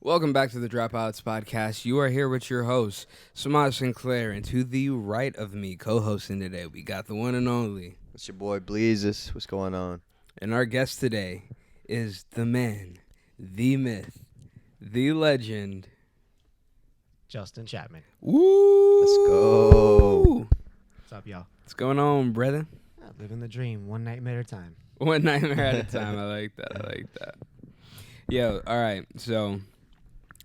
Welcome back to the Dropouts Podcast. You are here with your host, Semaj Sinclair, and to the right of me, co-hosting today, we got the one and only. It's your boy Bleezes. What's going on? And our guest today is the man, the myth, the legend, Justin Chapman. Woo! Let's go. What's up, y'all? What's going on, brother? Living the dream, one nightmare at a time. One nightmare at a time. I like that. Yo, all right. So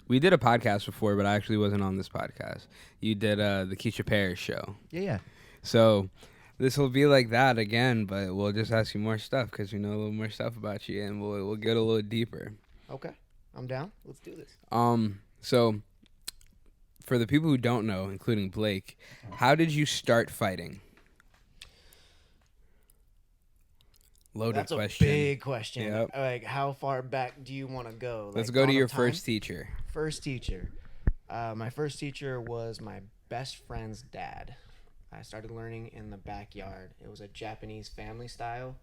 we did a podcast before, but I actually wasn't on this podcast. You did the Keisha Parrish show. Yeah. So this will be like that again, but we'll just ask you more stuff because we know a little more stuff about you, and we'll get a little deeper. Okay, I'm down. Let's do this. So for the people who don't know, including Blake, how did you start fighting? Loaded That's question. a big question. Yep. Like, how far back do you want to go? Let's Like, go to dawn your of time? first teacher. First teacher. My first teacher was my best friend's dad. I started learning in the backyard. It was a Japanese family style.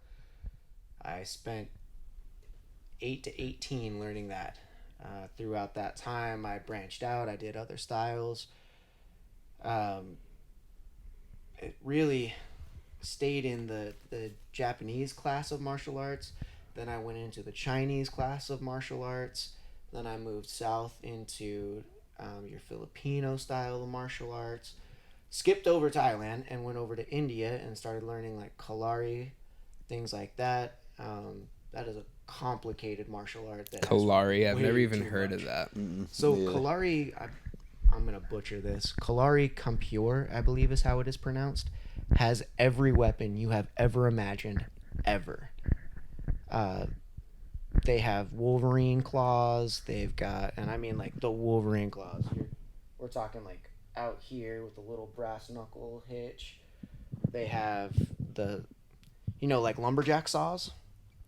I spent 8 to 18 learning that. Throughout that time, I branched out. I did other styles. It really stayed in the Japanese class of martial arts. Then I went into the Chinese class of martial arts. Then I moved south into your Filipino style of martial arts. Skipped over Thailand and went over to India and started learning like Kalari, things like that. That is a complicated martial art. Kalari, I've never way even too heard much. of that. So Yeah. Kalari, I'm going to butcher this. Kalari Kampure, I believe is how it is pronounced, has every weapon you have ever imagined, ever. They have Wolverine claws. They've got, and I mean like the Wolverine claws. We're talking like out here with the little brass knuckle hitch. They have the, like lumberjack saws.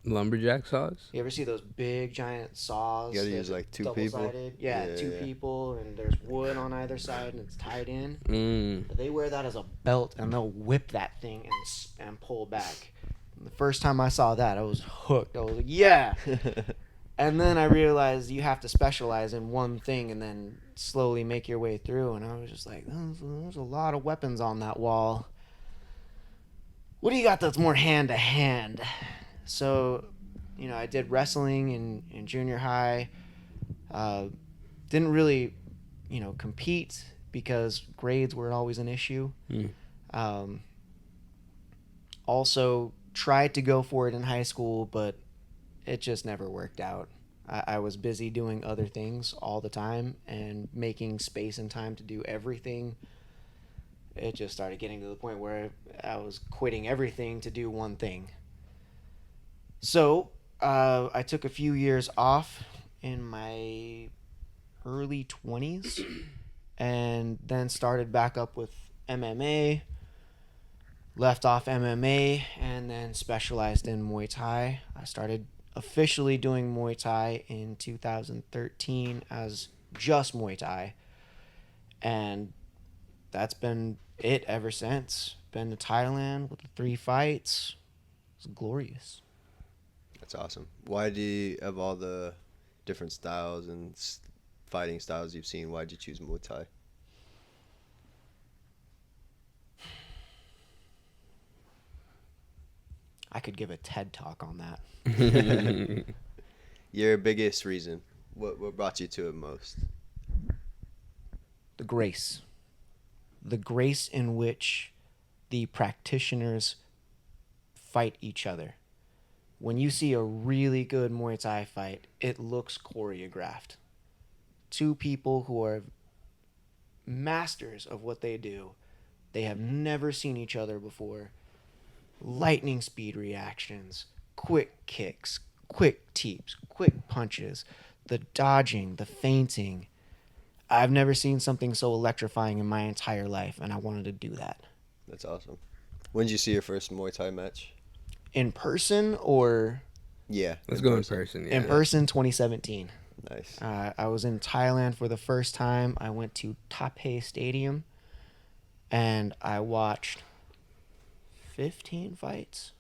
Lumberjack saws? You ever see those big giant saws? You gotta that use, are like, two people? double-sided? Yeah, two people, and there's wood on either side, and it's tied in. They wear that as a belt, and they'll whip that thing and pull back. And the first time I saw that, I was hooked. I was like, yeah! And then I realized you have to specialize in one thing and then slowly make your way through, and I was just like, there's a lot of weapons on that wall. What do you got that's more hand-to-hand? So, I did wrestling in junior high. Didn't really, compete because grades were always an issue. Also tried to go for it in high school, but it just never worked out. I was busy doing other things all the time and making space and time to do everything. It just started getting to the point where I was quitting everything to do one thing. So, I took a few years off in my early 20s and then started back up with MMA, left off MMA, and then specialized in Muay Thai. I started officially doing Muay Thai in 2013 as just Muay Thai, and that's been it ever since. Been to Thailand with the 3 fights. It's glorious. That's awesome. Why do you, of all the different styles and fighting styles you've seen, why'd you choose Muay Thai? I could give a TED talk on that. Your biggest reason. What brought you to it most? The grace. The grace in which the practitioners fight each other. When you see a really good Muay Thai fight, it looks choreographed. 2 people who are masters of what they do. They have never seen each other before. Lightning speed reactions, quick kicks, quick teeps, quick punches, the dodging, the feinting. I've never seen something so electrifying in my entire life, and I wanted to do that. That's awesome. When did you see your first Muay Thai match? In person or? Yeah. Let's go in person. Yeah. In person, 2017. Nice. I was in Thailand for the first time. I went to Taipei Stadium, and I watched 15 fights.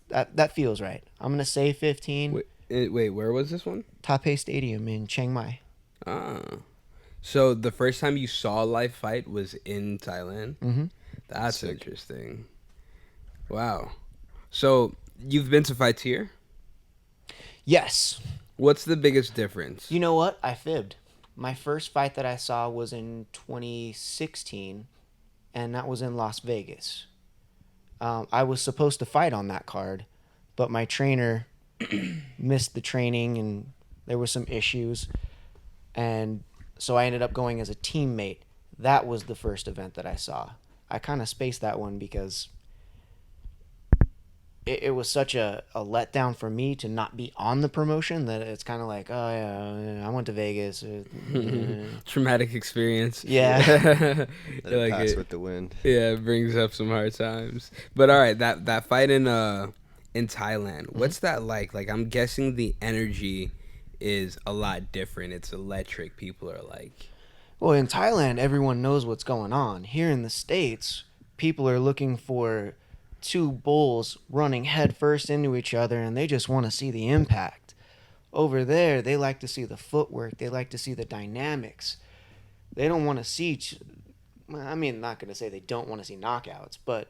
That feels right. I'm gonna say 15. Wait, Wait, where was this one? Taipei Stadium in Chiang Mai. Ah. So the first time you saw a live fight was in Thailand? Mm-hmm. That's Sick. interesting. Wow. So you've been to fights here? Yes. What's the biggest difference? You know what? I fibbed. My first fight that I saw was in 2016, and that was in Las Vegas. I was supposed to fight on that card, but my trainer missed the training, and there were some issues, and so I ended up going as a teammate. That was the first event that I saw. I kind of spaced that one because it was such a letdown for me to not be on the promotion that it's kind of like, oh yeah, I went to Vegas. Traumatic experience. Yeah. Let You're it like pass it- with the wind. Yeah, it brings up some hard times. But all right, that fight in Thailand, what's that like? Like I'm guessing the energy is a lot different. It's electric. People are like, Well, in Thailand, everyone knows what's going on. Here in the States, people are looking for two bulls running headfirst into each other, and they just want to see the impact. Over there, they like to see the footwork. They like to see the dynamics. They don't want to see... I mean, I'm not going to say they don't want to see knockouts, but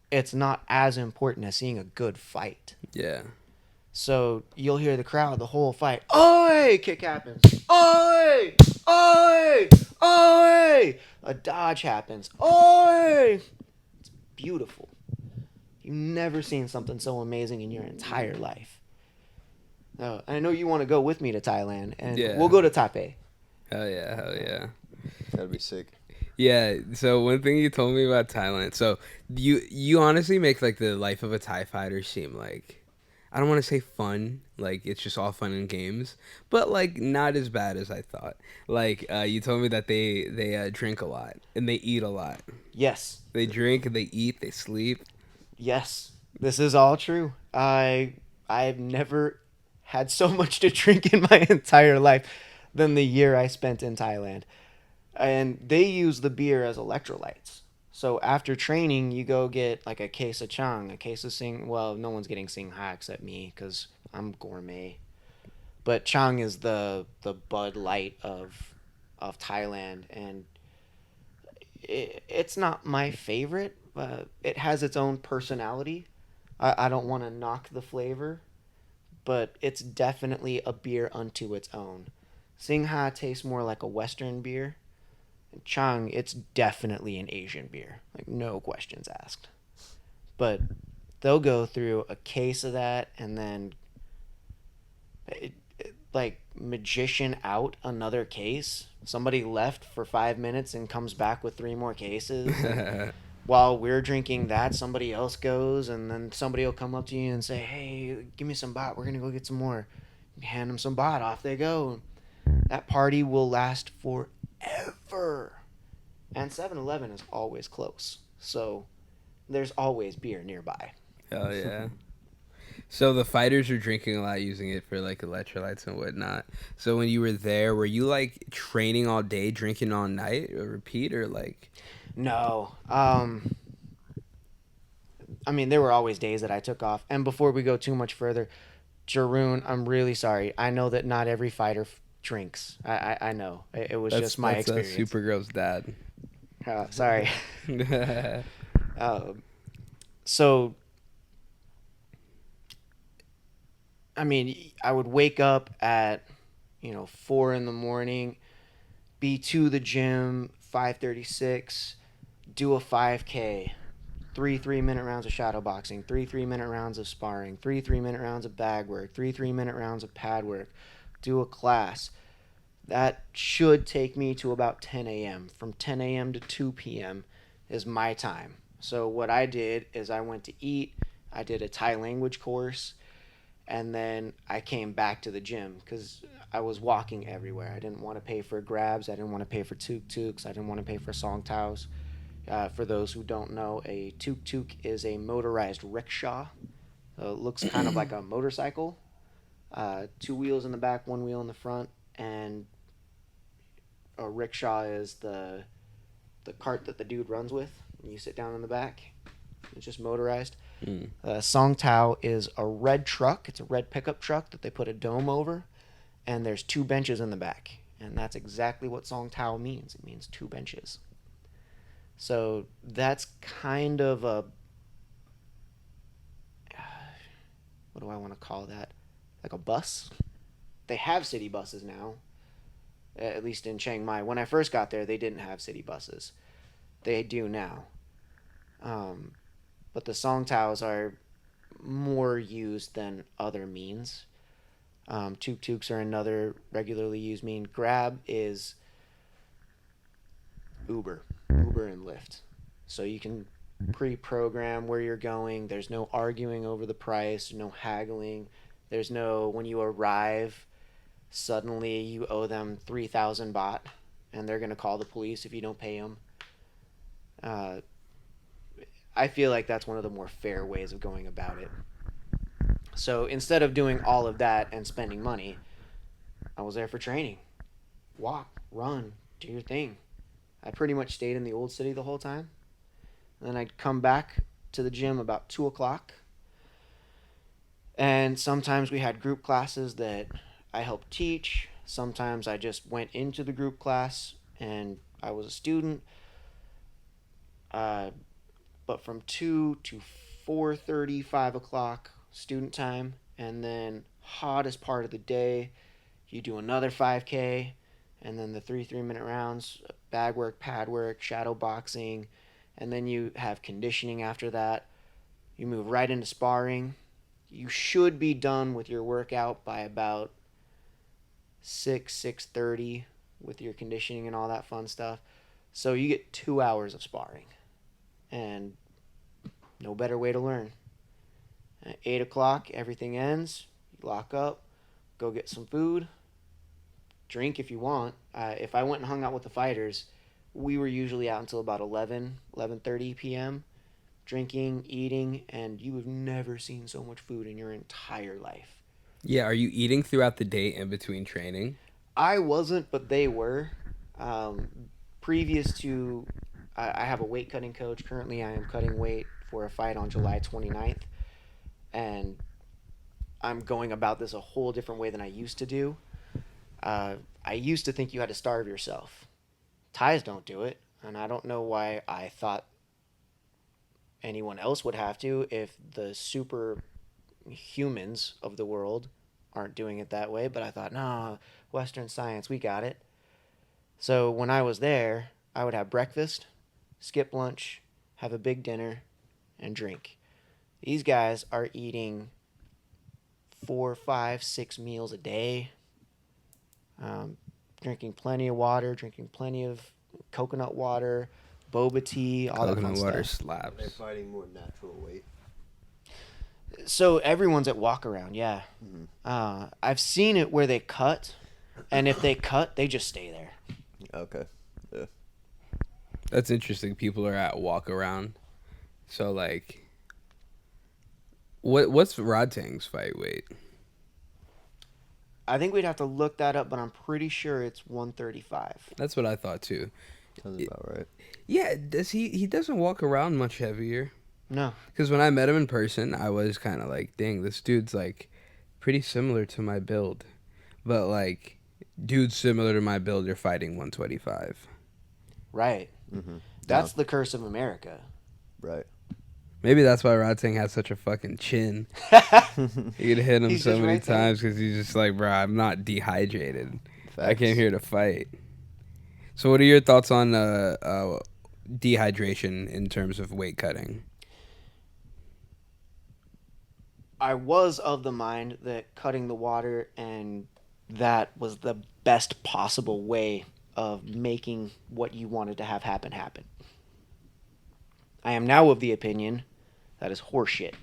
it's not as important as seeing a good fight. yeah. So you'll hear the crowd the whole fight. Oi! Kick happens. Oi! Oi! Oi! A dodge happens. Oi! It's beautiful. You've never seen something so amazing in your entire life. I know you want to go with me to Thailand, and Yeah. we'll go to Taipei. Hell yeah, hell yeah. That'd be sick. Yeah, so one thing you told me about Thailand. So you honestly make like the life of a Thai fighter seem like, I don't want to say fun, like it's just all fun and games, but like not as bad as I thought. Like you told me that they drink a lot and they eat a lot. Yes. They drink, they eat, they sleep. Yes. This is all true. I've never had so much to drink in my entire life than the year I spent in Thailand. And they use the beer as electrolytes. So after training, you go get like a case of Chang, a case of Sing. Well, no one's getting Sing Ha except me because I'm gourmet. But Chang is the Bud Light of Thailand, and it's not my favorite. It has its own personality. I don't want to knock the flavor, but it's definitely a beer unto its own. Sing Ha tastes more like a Western beer. Chang, it's definitely an Asian beer. Like, no questions asked. But they'll go through a case of that and then, like, magician out another case. Somebody left for 5 minutes and comes back with 3 more cases. And while we're drinking that, somebody else goes, and then somebody will come up to you and say, hey, give me some baht. We're going to go get some more. You hand them some baht. Off they go. That party will last forever. And 7-Eleven is always close. So there's always beer nearby. Hell yeah. So the fighters are drinking a lot, using it for like electrolytes and whatnot. So when you were there, were you like training all day, drinking all night, or repeat, or like? No. I mean, there were always days that I took off. And before we go too much further, Jeroen, I'm really sorry. I know that not every fighter drinks. I know. It was just my experience. Supergirl's dad. Sorry. So, I mean, I would wake up at, 4 in the morning, be to the gym, 5:36, do a 5K, 3 3-minute rounds of shadow boxing, 3 3-minute rounds of sparring, 3 3-minute rounds of bag work, 3 3-minute rounds of pad work, do a class. That should take me to about 10 a.m. From 10 a.m. to 2 p.m. is my time. So what I did is I went to eat, I did a Thai language course, and then I came back to the gym because I was walking everywhere. I didn't want to pay for grabs. I didn't want to pay for tuk-tuks. I didn't want to pay for song taos. For those who don't know, a tuk-tuk is a motorized rickshaw. It looks kind of like a motorcycle. 2 wheels in the back, 1 wheel in the front, and a rickshaw is the cart that the dude runs with. You sit down in the back. It's just motorized. Song Tao is a red truck. It's a red pickup truck that they put a dome over, and there's 2 benches in the back. And that's exactly what Song Tao means. It means 2 benches. So that's kind of a, what do I want to call that? Like a bus? They have city buses now, at least in Chiang Mai. When I first got there, they didn't have city buses. They do now. But the Song Taos are more used than other means. Tuk-tuks are another regularly used mean. Grab is Uber and Lyft. So you can pre-program where you're going. There's no arguing over the price, no haggling. There's no, when you arrive, suddenly you owe them 3,000 baht, and they're going to call the police if you don't pay them. I feel like that's one of the more fair ways of going about it. So instead of doing all of that and spending money, I was there for training. Walk, run, do your thing. I pretty much stayed in the old city the whole time. And then I'd come back to the gym about 2 o'clock. And sometimes we had group classes that I helped teach. Sometimes I just went into the group class and I was a student. But from 2 to 4:30, 5 o'clock, student time. And then hottest part of the day, you do another 5K. And then the 3-minute rounds, bag work, pad work, shadow boxing. And then you have conditioning after that. You move right into sparring. You should be done with your workout by about 6:30 with your conditioning and all that fun stuff. So you get 2 hours of sparring. And no better way to learn. At 8 o'clock, everything ends. You lock up, go get some food, drink if you want. If I went and hung out with the fighters, we were usually out until about 11:30 p.m., drinking, eating, and you have never seen so much food in your entire life. Yeah, are you eating throughout the day in between training? I wasn't, but they were. Previous to, I have a weight cutting coach. Currently, I am cutting weight for a fight on July 29th, and I'm going about this a whole different way than I used to do. I used to think you had to starve yourself. Thais don't do it, and I don't know why I thought anyone else would have to if the super humans of the world aren't doing it that way. But I thought, no, Western science, we got it. So when I was there, I would have breakfast, skip lunch, have a big dinner, and drink. These guys are eating 4, 5, 6 meals a day, drinking plenty of water, drinking plenty of coconut water, boba tea, all that fun Coconut water stuff. slaps. They're fighting more natural weight. So everyone's at walk around, yeah. Mm-hmm. I've seen it where they cut, and if they cut, they just stay there. Okay. Yeah. That's interesting. People are at walk around. So like, what's Rodtang's fight weight? I think we'd have to look that up, but I'm pretty sure it's 135. That's what I thought too. Sounds about right. Yeah, does he doesn't walk around much heavier. No. Because when I met him in person, I was kind of like, dang, this dude's like pretty similar to my build. But like, dudes similar to my build are fighting 125. Right. Mm-hmm. That's the curse of America. Right. Maybe that's why Rodtang has such a fucking chin. You could hit him He's so just many right there. times because he's just like, bro, I'm not dehydrated. I Facts. came here to fight. So what are your thoughts on dehydration in terms of weight cutting? I was of the mind that cutting the water and that was the best possible way of making what you wanted to have happen. I am now of the opinion that is horseshit.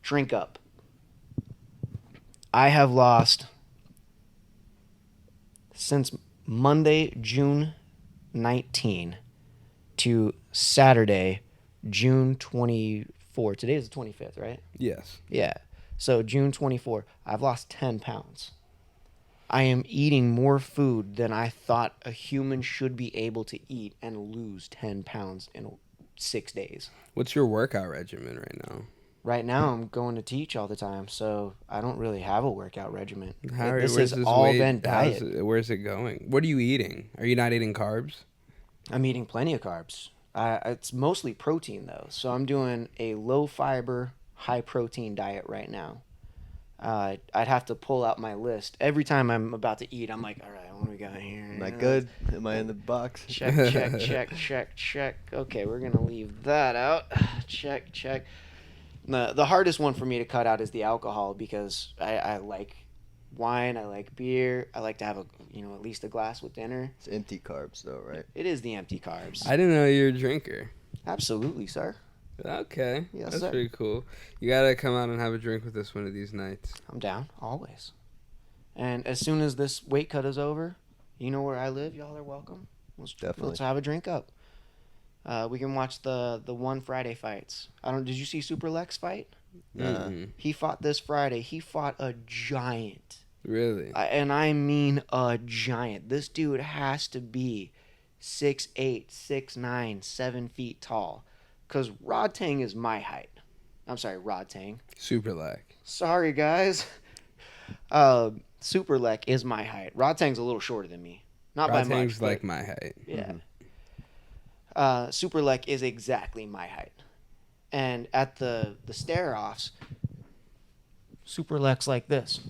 Drink up. I have lost since Monday, June 19 to Saturday, June 24. Today is the 25th, right? Yes. Yeah. So June 24, I've lost 10 pounds. I am eating more food than I thought a human should be able to eat and lose 10 pounds in 6 days. What's your workout regimen right now? Right now, I'm going to teach all the time, so I don't really have a workout regimen. This Where's has all weight? been diet. Where's it going? What are you eating? Are you not eating carbs? I'm eating plenty of carbs. It's mostly protein, though, so I'm doing a low-fiber, high-protein diet right now. I'd have to pull out my list. Every time I'm about to eat, I'm like, all right, what do we got here? Am I good? Am I in the box? Check. Okay, we're going to leave that out. Check. The hardest one for me to cut out is the alcohol because I like wine, I like beer, I like to have at least a glass with dinner. It's empty carbs though, right? It is the empty carbs. I didn't know you were a drinker. Absolutely, sir. Okay, Yes, that's sir. pretty cool. You gotta come out and have a drink with us one of these nights. I'm down, always. And as soon as this weight cut is over, you know where I live. Y'all are welcome. Definitely. Let's have a drink up. We can watch the one Friday fights. Did you see Super Lex fight? Mm-mm. He fought this Friday. He fought a giant. Really? And I mean a giant. This dude has to be 6'8", 6'9", 7 feet tall. Because Rod Tang is my height. I'm sorry, Rod Tang. Super lag. Sorry, guys. Super Lek is my height. Rod Tang's a little shorter than me. Not by Rod much. Tang's but like my height. yeah. Mm-hmm. Super Lek is exactly my height. And at the stare-offs, Super Lek's like this.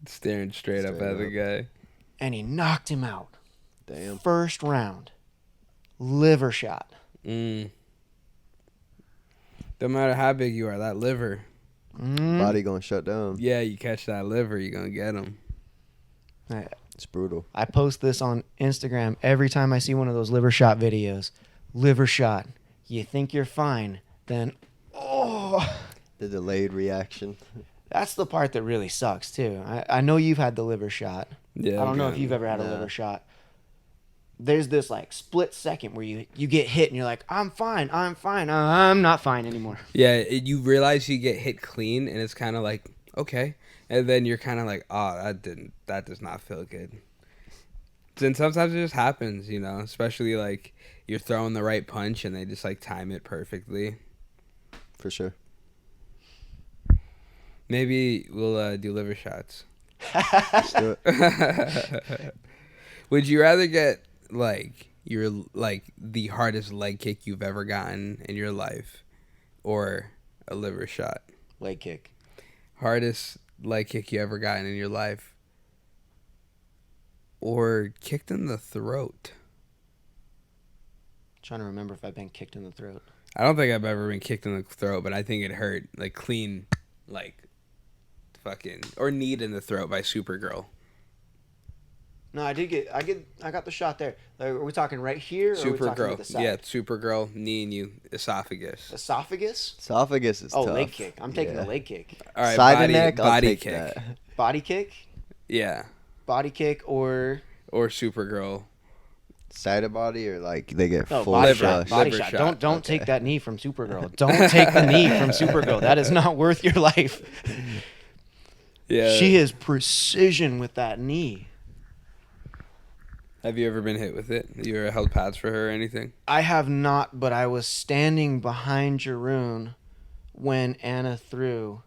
Staring straight up at the guy. And he knocked him out. Damn. First round. Liver shot. No matter how big you are, that liver. Body gonna shut down. Yeah, you catch that liver, you're gonna get him. It's brutal. I post this on Instagram every time I see one of those liver shot videos. Liver shot. You think you're fine, then, oh. The delayed reaction. That's the part that really sucks, too. I know you've had the liver shot. Yeah. I don't know if you've ever had a liver shot. There's this, split second where you get hit and you're like, I'm fine. I'm not fine anymore. Yeah, you realize you get hit clean, and it's kind of like, okay. And then you're kind of like, oh, that does not feel good. And sometimes it just happens, especially, you're throwing the right punch, and they just, time it perfectly. For sure. Maybe we'll do liver shots. Let's do it. Would you rather get the hardest leg kick you've ever gotten in your life, or a liver shot? Leg kick. Hardest leg kick you ever gotten in your life, or kicked in the throat? Trying to remember if I've been kicked in the throat. I don't think I've ever been kicked in the throat, but I think it hurt, clean, fucking, or kneed in the throat by Supergirl. No, I got the shot there. Are we talking right here? Or are we talking to the Supergirl. side? Yeah, Supergirl kneeing you esophagus. Esophagus? Esophagus is tough. Leg kick. I'm taking a leg kick. All right, Side body, of neck, I'll body take kick. that. Body kick? Yeah. Body kick or Supergirl. Side of body or they get full body liver. shot. Body Liver shot. shot. Don't take that knee from Supergirl. Don't take the knee from Supergirl. That is not worth your life. Yeah. She is precision with that knee. Have you ever been hit with it? You ever held pads for her or anything? I have not, but I was standing behind Jeroen when Anna threw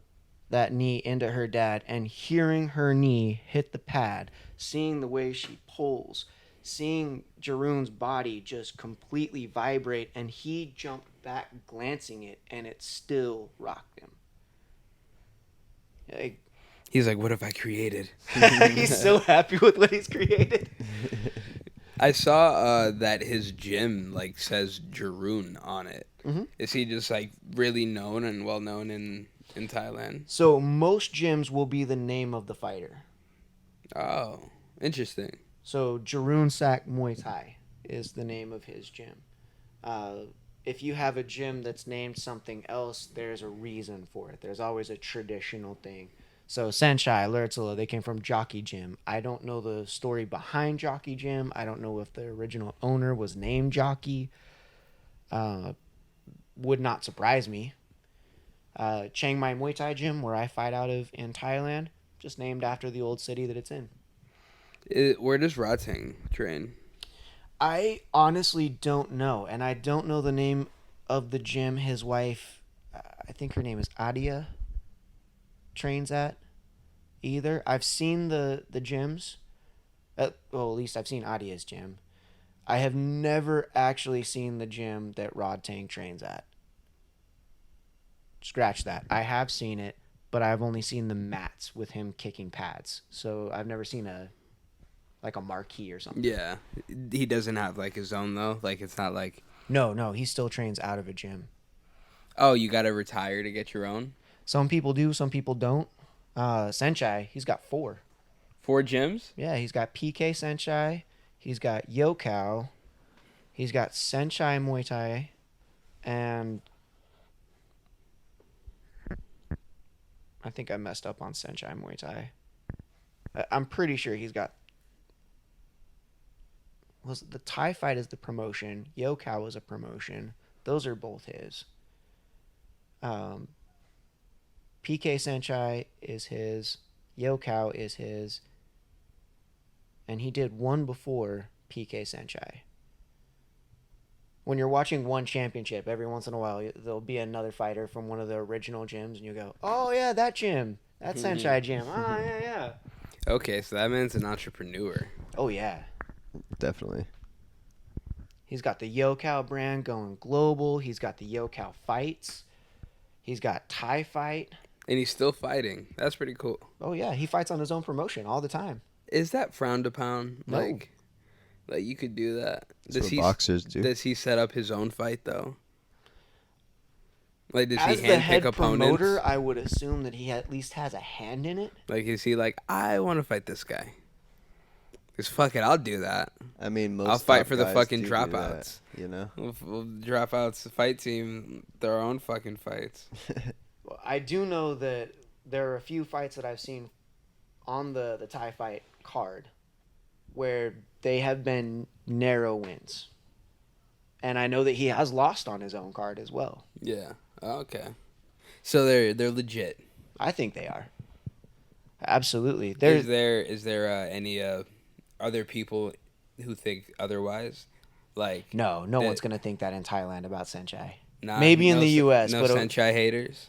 that knee into her dad, and hearing her knee hit the pad, seeing the way she pulls, seeing Jeroen's body just completely vibrate, and he jumped back glancing it, and it still rocked him. He's like, what have I created? He's so happy with what he's created. I saw that his gym says Jeroen on it. Mm-hmm. Is he just really known and well known in Thailand? So most gyms will be the name of the fighter. Oh, interesting. So Jeroen Sak Muay Thai is the name of his gym. If you have a gym that's named something else, there's a reason for it. There's always a traditional thing. So Sanchai, Lertzula, they came from Jockey Gym. I don't know the story behind Jockey Gym. I don't know if the original owner was named Jockey. Would not surprise me. Chiang Mai Muay Thai Gym, where I fight out of in Thailand, just named after the old city that it's in. Where does Rotang train? I honestly don't know, and I don't know the name of the gym his wife, I think her name is Adia, trains at either. I've seen the gyms. Well, at least I've seen Adia's gym. I have never actually seen the gym that Rod Tang trains at. Scratch that. I have seen it, but I've only seen the mats with him kicking pads. So I've never seen a marquee or something. Yeah, he doesn't have like his own though. Like it's not like, No, he still trains out of a gym. oh, you got to retire to get your own. Some people do, some people don't. Senchai, he's got 4. 4 gyms. Yeah, he's got PK Senchai, he's got Yokao, he's got Senchai Muay Thai, and I think I messed up on Senchai Muay Thai. I'm pretty sure he's got. Was the Thai fight is the promotion? Yokao is a promotion. Those are both his. PK Senchai is his. Yokao is his. And he did one before PK Senchai. When you're watching one championship, every once in a while, there'll be another fighter from one of the original gyms, and you go, oh, yeah, that gym. That Senchai gym. Oh, yeah. Okay, so that man's an entrepreneur. Oh, yeah. Definitely. He's got the Yokao brand going global. He's got the Yokao fights. He's got Thai fight. And he's still fighting. That's pretty cool. Oh, yeah. He fights on his own promotion all the time. Is that frowned upon? No. Like you could do that? That's what boxers do. Does he set up his own fight though? Like, does As he the head handpick opponents? promoter, I would assume that he at least has a hand in it. Like, is he like, I want to fight this guy? Because fuck it, I'll do that. I mean, most I'll fight top for the guys fucking do dropouts. that, you know? We'll dropouts fight team their own fucking fights. Well, I do know that there are a few fights that I've seen on the Thai fight card where they have been narrow wins. And I know that he has lost on his own card as well. Yeah. Okay. So they're legit. I think they are. Absolutely. Is there any other people who think otherwise? Like, No one's going to think that in Thailand about Senchai. nah, Maybe in the U.S., no but Senchai haters.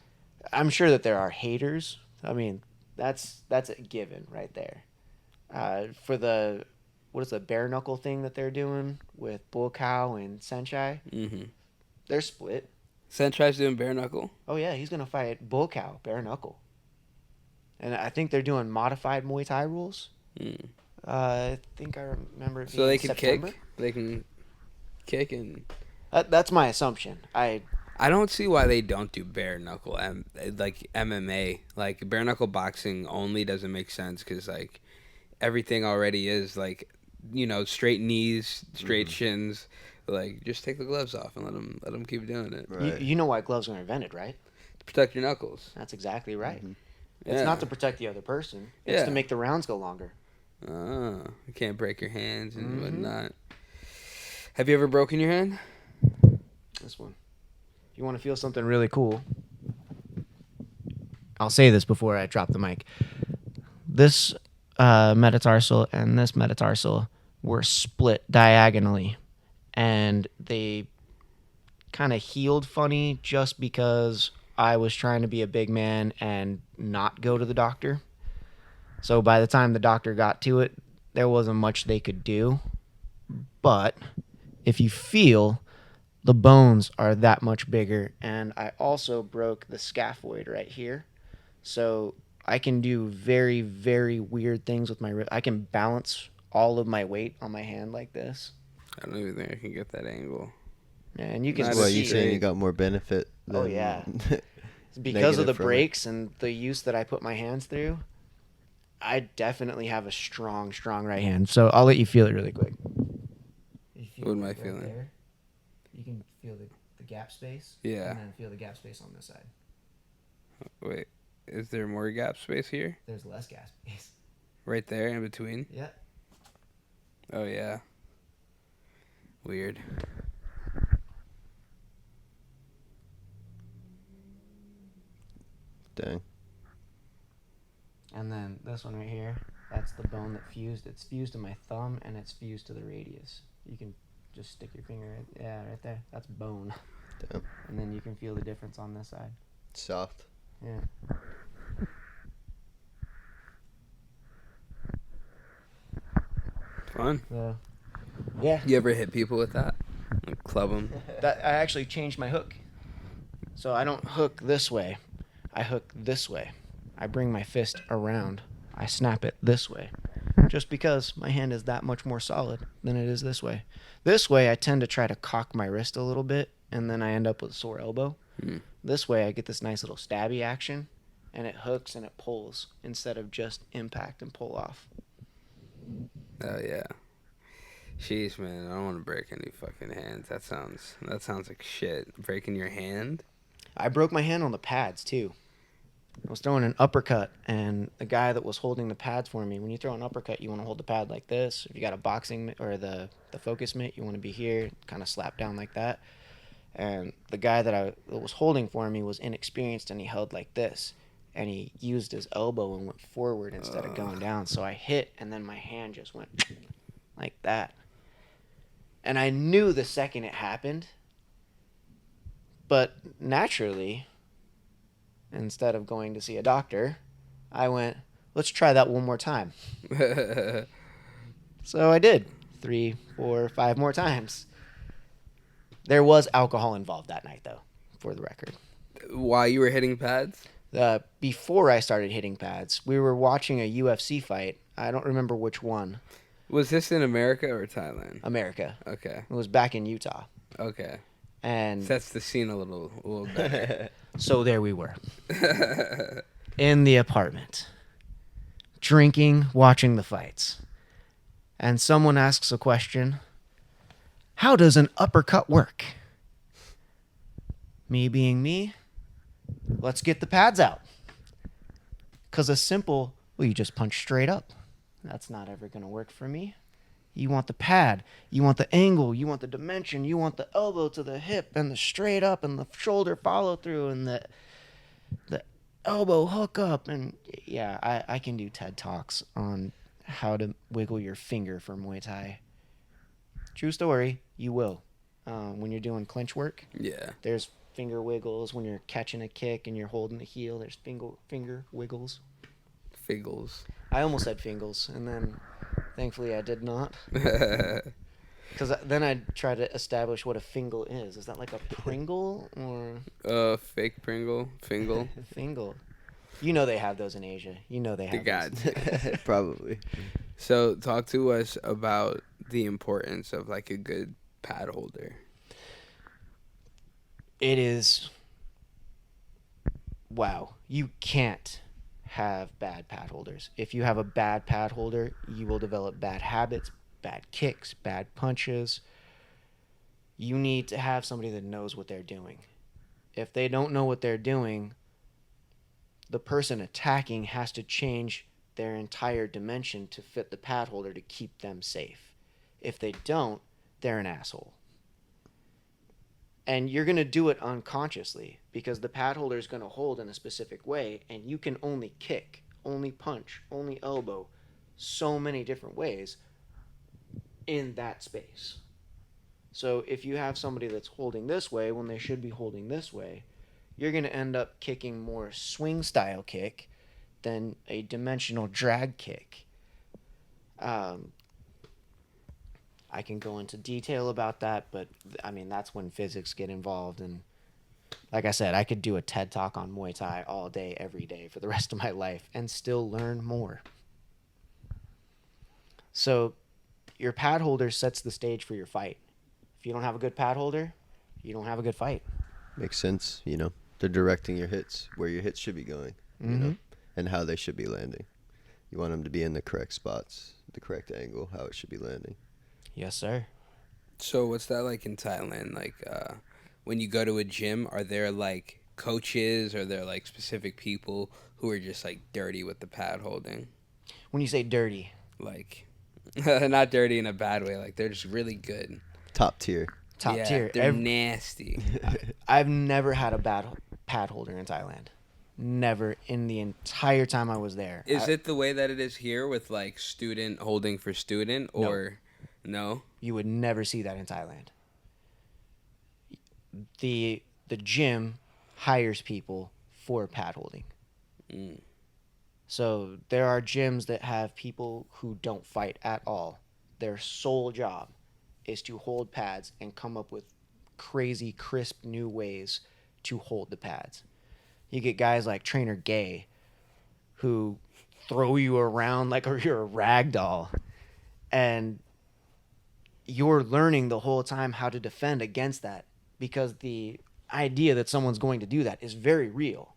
I'm sure that there are haters. I mean, that's a given right there. For the what is the bare knuckle thing that they're doing with Bull Cow and Senchai? Mm-hmm. They're split. Senchai's doing bare knuckle. Oh yeah, he's gonna fight Bull Cow bare knuckle, and I think they're doing modified Muay Thai rules. Mm. I think I remember. It So being they can September. kick. They can kick and. That's my assumption. I don't see why they don't do bare knuckle like MMA. Like bare knuckle boxing only doesn't make sense because like everything already is like, you know, straight knees, straight shins. Like just take the gloves off and let them keep doing it. Right. You know why gloves were invented, right? To protect your knuckles. That's exactly right. Mhm. It's Yeah. not to protect the other person. It's Yeah. to make the rounds go longer. Oh, you can't break your hands and Mhm. whatnot. Have you ever broken your hand? This one. If you want to feel something really cool, I'll say this before I drop the mic. This metatarsal and this metatarsal were split diagonally, and they kind of healed funny just because I was trying to be a big man and not go to the doctor. So by the time the doctor got to it, there wasn't much they could do. But if you feel, the bones are that much bigger, and I also broke the scaphoid right here. So I can do very, very weird things with my wrist. I can balance all of my weight on my hand like this. I don't even think I can get that angle. Yeah, and you can Not Well, a see you saying you got more benefit Oh, than yeah. because of the negative from it. breaks and the use that I put my hands through. I definitely have a strong, strong right hand. So I'll let you feel it really quick. What am I feeling? There, you can feel the gap space. Yeah. And then feel the gap space on this side. Wait, is there more gap space here? There's less gap space. Right there in between? Yeah. Oh, yeah. Weird. Dang. And then this one right here. That's the bone that fused. It's fused to my thumb and it's fused to the radius. You can just stick your finger right there. That's bone. Damn. And then you can feel the difference on this side. Soft. Yeah. Fun. Yeah. You ever hit people with that? Like club them? That I actually changed my hook. So I don't hook this way. I hook this way. I bring my fist around. I snap it this way. Just because my hand is that much more solid than it is this way. This way I tend to try to cock my wrist a little bit and then I end up with a sore elbow. This way I get this nice little stabby action and it hooks and it pulls instead of just impact and pull off. Oh yeah. Jeez, man, I don't want to break any fucking hands. That sounds like shit. Breaking your hand? I broke my hand on the pads too. I was throwing an uppercut, and the guy that was holding the pads for me, when you throw an uppercut, you want to hold the pad like this. If you got a boxing or the focus mitt, you want to be here, kind of slap down like that. And the guy that was holding for me was inexperienced, and he held like this. And he used his elbow and went forward instead of going down. So I hit, and then my hand just went like that. And I knew the second it happened, but naturally, instead of going to see a doctor, I went, let's try that one more time. So I did 3, 4, 5 more times. There was alcohol involved that night, though, for the record. While you were hitting pads? Before I started hitting pads, we were watching a UFC fight. I don't remember which one. Was this in America or Thailand? America. Okay. It was back in Utah. Okay. And sets the scene a little better. So there we were. In the apartment. Drinking, watching the fights. And someone asks a question. How does an uppercut work? Me being me, let's get the pads out. Because a simple, well, you just punch straight up. That's not ever going to work for me. You want the pad. You want the angle. You want the dimension. You want the elbow to the hip and the straight up and the shoulder follow through and the elbow hook up. And yeah, I can do TED Talks on how to wiggle your finger for Muay Thai. True story, you will. When you're doing clinch work, Yeah. There's finger wiggles. When you're catching a kick and you're holding a heel, there's finger wiggles. Figgles. I almost said fingles, and then thankfully I did not. Because then I'd try to establish what a fingle is. Is that like a Pringle or... Fake Pringle? Fingle? Fingle. You know they have those in Asia. You know they have those. Probably. So talk to us about the importance of like a good pad holder. It is... Wow. You can't have bad pad holders. If you have a bad pad holder, you will develop bad habits, bad kicks, bad punches. You need to have somebody that knows what they're doing. If they don't know what they're doing, the person attacking has to change their entire dimension to fit the pad holder to keep them safe. If they don't, they're an asshole. And you're going to do it unconsciously because the pad holder is going to hold in a specific way, and you can only kick, only punch, only elbow so many different ways in that space. So if you have somebody that's holding this way when they should be holding this way, you're going to end up kicking more swing style kick than a dimensional drag kick. I can go into detail about that, but I mean, that's when physics get involved. And like I said, I could do a TED Talk on Muay Thai all day, every day for the rest of my life and still learn more. So your pad holder sets the stage for your fight. If you don't have a good pad holder, you don't have a good fight. Makes sense, you know. They're directing your hits, where your hits should be going, you know, and how they should be landing. You want them to be in the correct spots, the correct angle, how it should be landing. Yes, sir. So what's that like in Thailand? Like when you go to a gym, are there like coaches, or are there like specific people who are just like dirty with the pad holding? When you say dirty, Like not dirty in a bad way, like they're just really good. Top tier. top tier. They're nasty. I've never had a bad pad holder in Thailand. Never in the entire time I was there. Is it the way that it is here with like student holding for student, No. or no? You would never see that in Thailand. The gym hires people for pad holding. Mm. So there are gyms that have people who don't fight at all. Their sole job is to hold pads and come up with crazy, crisp new ways to hold the pads. You get guys like Trainer Gay who throw you around like you're a rag doll. And you're learning the whole time how to defend against that because the idea that someone's going to do that is very real.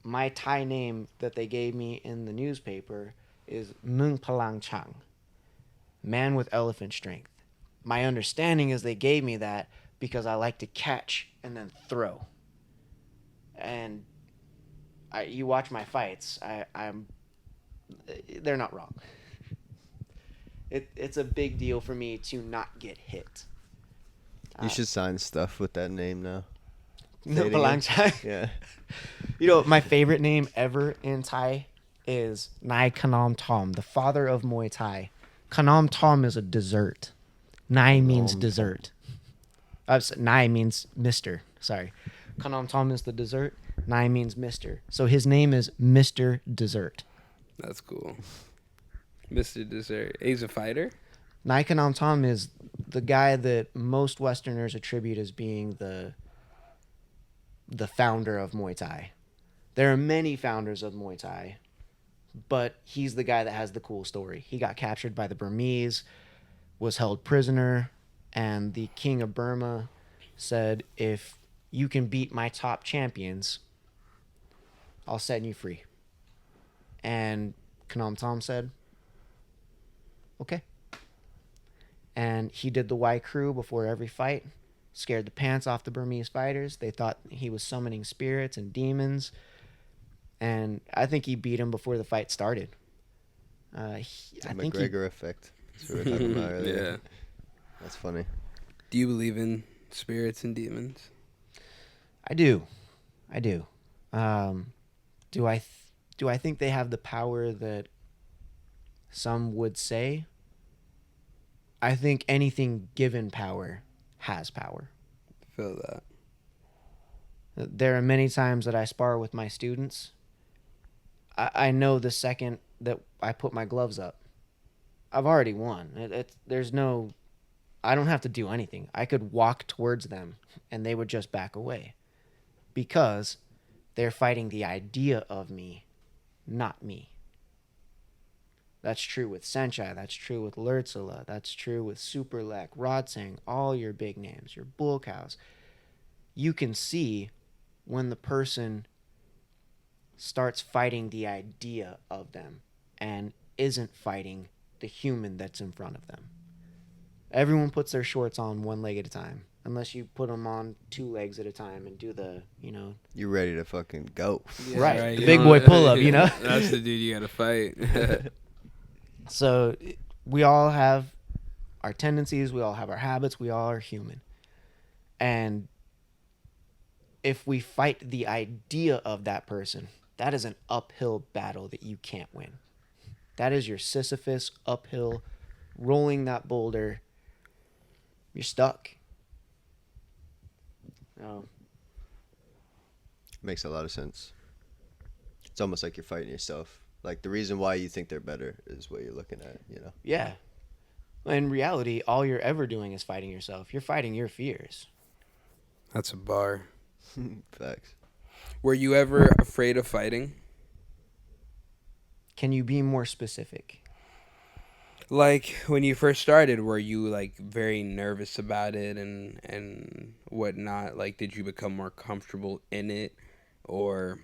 My Thai name that they gave me in the newspaper is Mung Palang Chang, man with elephant strength. My understanding is they gave me that because I like to catch and then throw. And you watch my fights, they're not wrong. It's a big deal for me to not get hit. You should sign stuff with that name now. No, Palang Chang. Yeah. You know, my favorite name ever in Thai is Nai Kanam Tom, the father of Muay Thai. Kanam Tom is a dessert. Nai means dessert. Nai means Mr. Sorry. Kanam Tom is the dessert. Nai means Mr. So his name is Mr. Dessert. That's cool. Mr. Dessert. He's a fighter? Nai Kanam Tom is the guy that most Westerners attribute as being the founder of Muay Thai. There are many founders of Muay Thai, but he's the guy that has the cool story. He got captured by the Burmese, was held prisoner, and the king of Burma said, if you can beat my top champions, I'll set you free. And Kanam Tom said, okay. And he did the Y crew before every fight, scared the pants off the Burmese fighters. They thought he was summoning spirits and demons. And I think he beat him before the fight started. The McGregor effect. That's what we were talking about earlier. Yeah. That's funny. Do you believe in spirits and demons? I do. Do I think they have the power that some would say? I think anything given power has power. Feel that. There are many times that I spar with my students. I know the second that I put my gloves up, I've already won. I don't have to do anything. I could walk towards them and they would just back away because they're fighting the idea of me, not me. That's true with Senchai. That's true with Lurtzela. That's true with Superlek, Rodsang, all your big names, your bull cows. You can see when the person starts fighting the idea of them and isn't fighting the human that's in front of them. Everyone puts their shorts on one leg at a time, unless you put them on two legs at a time and do the, You're ready to fucking go. Yeah, right. The big boy pull-up, That's the dude you gotta fight. So we all have our tendencies, we all have our habits, we all are human. And if we fight the idea of that person, that is an uphill battle that you can't win. That is your Sisyphus uphill, rolling that boulder. You're stuck. Makes a lot of sense. It's almost like you're fighting yourself. Like the reason why you think they're better is what you're looking at, Yeah. In reality, all you're ever doing is fighting yourself. You're fighting your fears. That's a bar. Facts. Were you ever afraid of fighting? Can you be more specific? Like when you first started, were you like very nervous about it and whatnot? Like, did you become more comfortable in it, or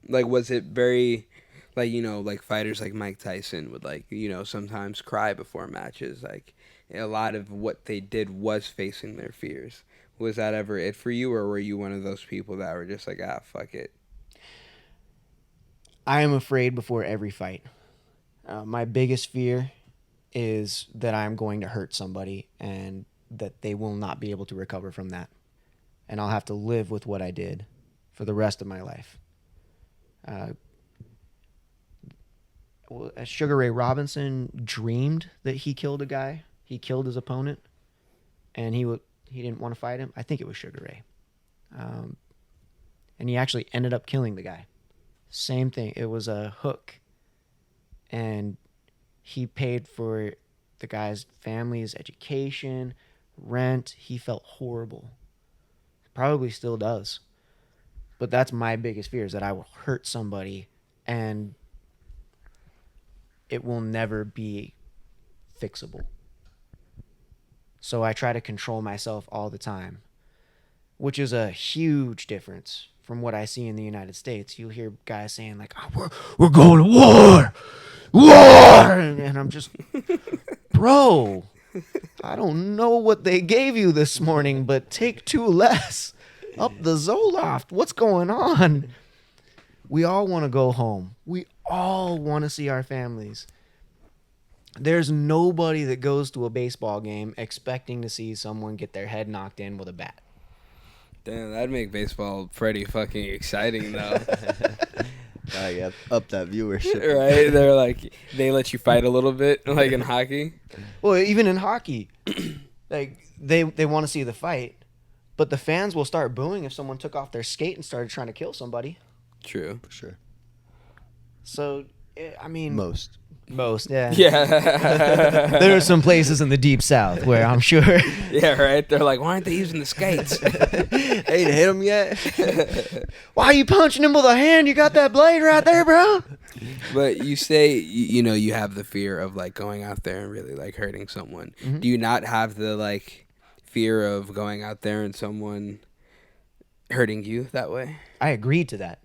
like was it very like like fighters like Mike Tyson would sometimes cry before matches? Like a lot of what they did was facing their fears. Was that ever it for you, or were you one of those people that were just like, fuck it? I am afraid before every fight. My biggest fear is that I'm going to hurt somebody and that they will not be able to recover from that. And I'll have to live with what I did for the rest of my life. Sugar Ray Robinson dreamed that he killed a guy. He killed his opponent, and he didn't want to fight him. I think it was Sugar Ray. And he actually ended up killing the guy. Same thing. It was a hook, and he paid for the guy's family's education, rent. He felt horrible. Probably still does. But that's my biggest fear, is that I will hurt somebody and it will never be fixable. So I try to control myself all the time, which is a huge difference from what I see in the United States. You'll hear guys saying like, oh, we're going to war, and I'm just, bro, I don't know what they gave you this morning, but take 2 less. Up the Zoloft. What's going on? We all want to go home. We all want to see our families. There's nobody that goes to a baseball game expecting to see someone get their head knocked in with a bat. Damn, that'd make baseball pretty fucking exciting, though. Yeah, up that viewership. Right? They're like, they let you fight a little bit, like in hockey. Well, even in hockey, like they want to see the fight, but the fans will start booing if someone took off their skate and started trying to kill somebody. True. For sure. So, I mean... Most, yeah. Yeah. There are some places in the deep south where I'm sure... Yeah, right? They're like, why aren't they using the skates? Hey, to hit him yet? Why are you punching him with a hand? You got that blade right there, bro. But you say, you know, you have the fear of, like, going out there and really, like, hurting someone. Mm-hmm. Do you not have the, like, fear of going out there and someone hurting you that way? I agreed to that.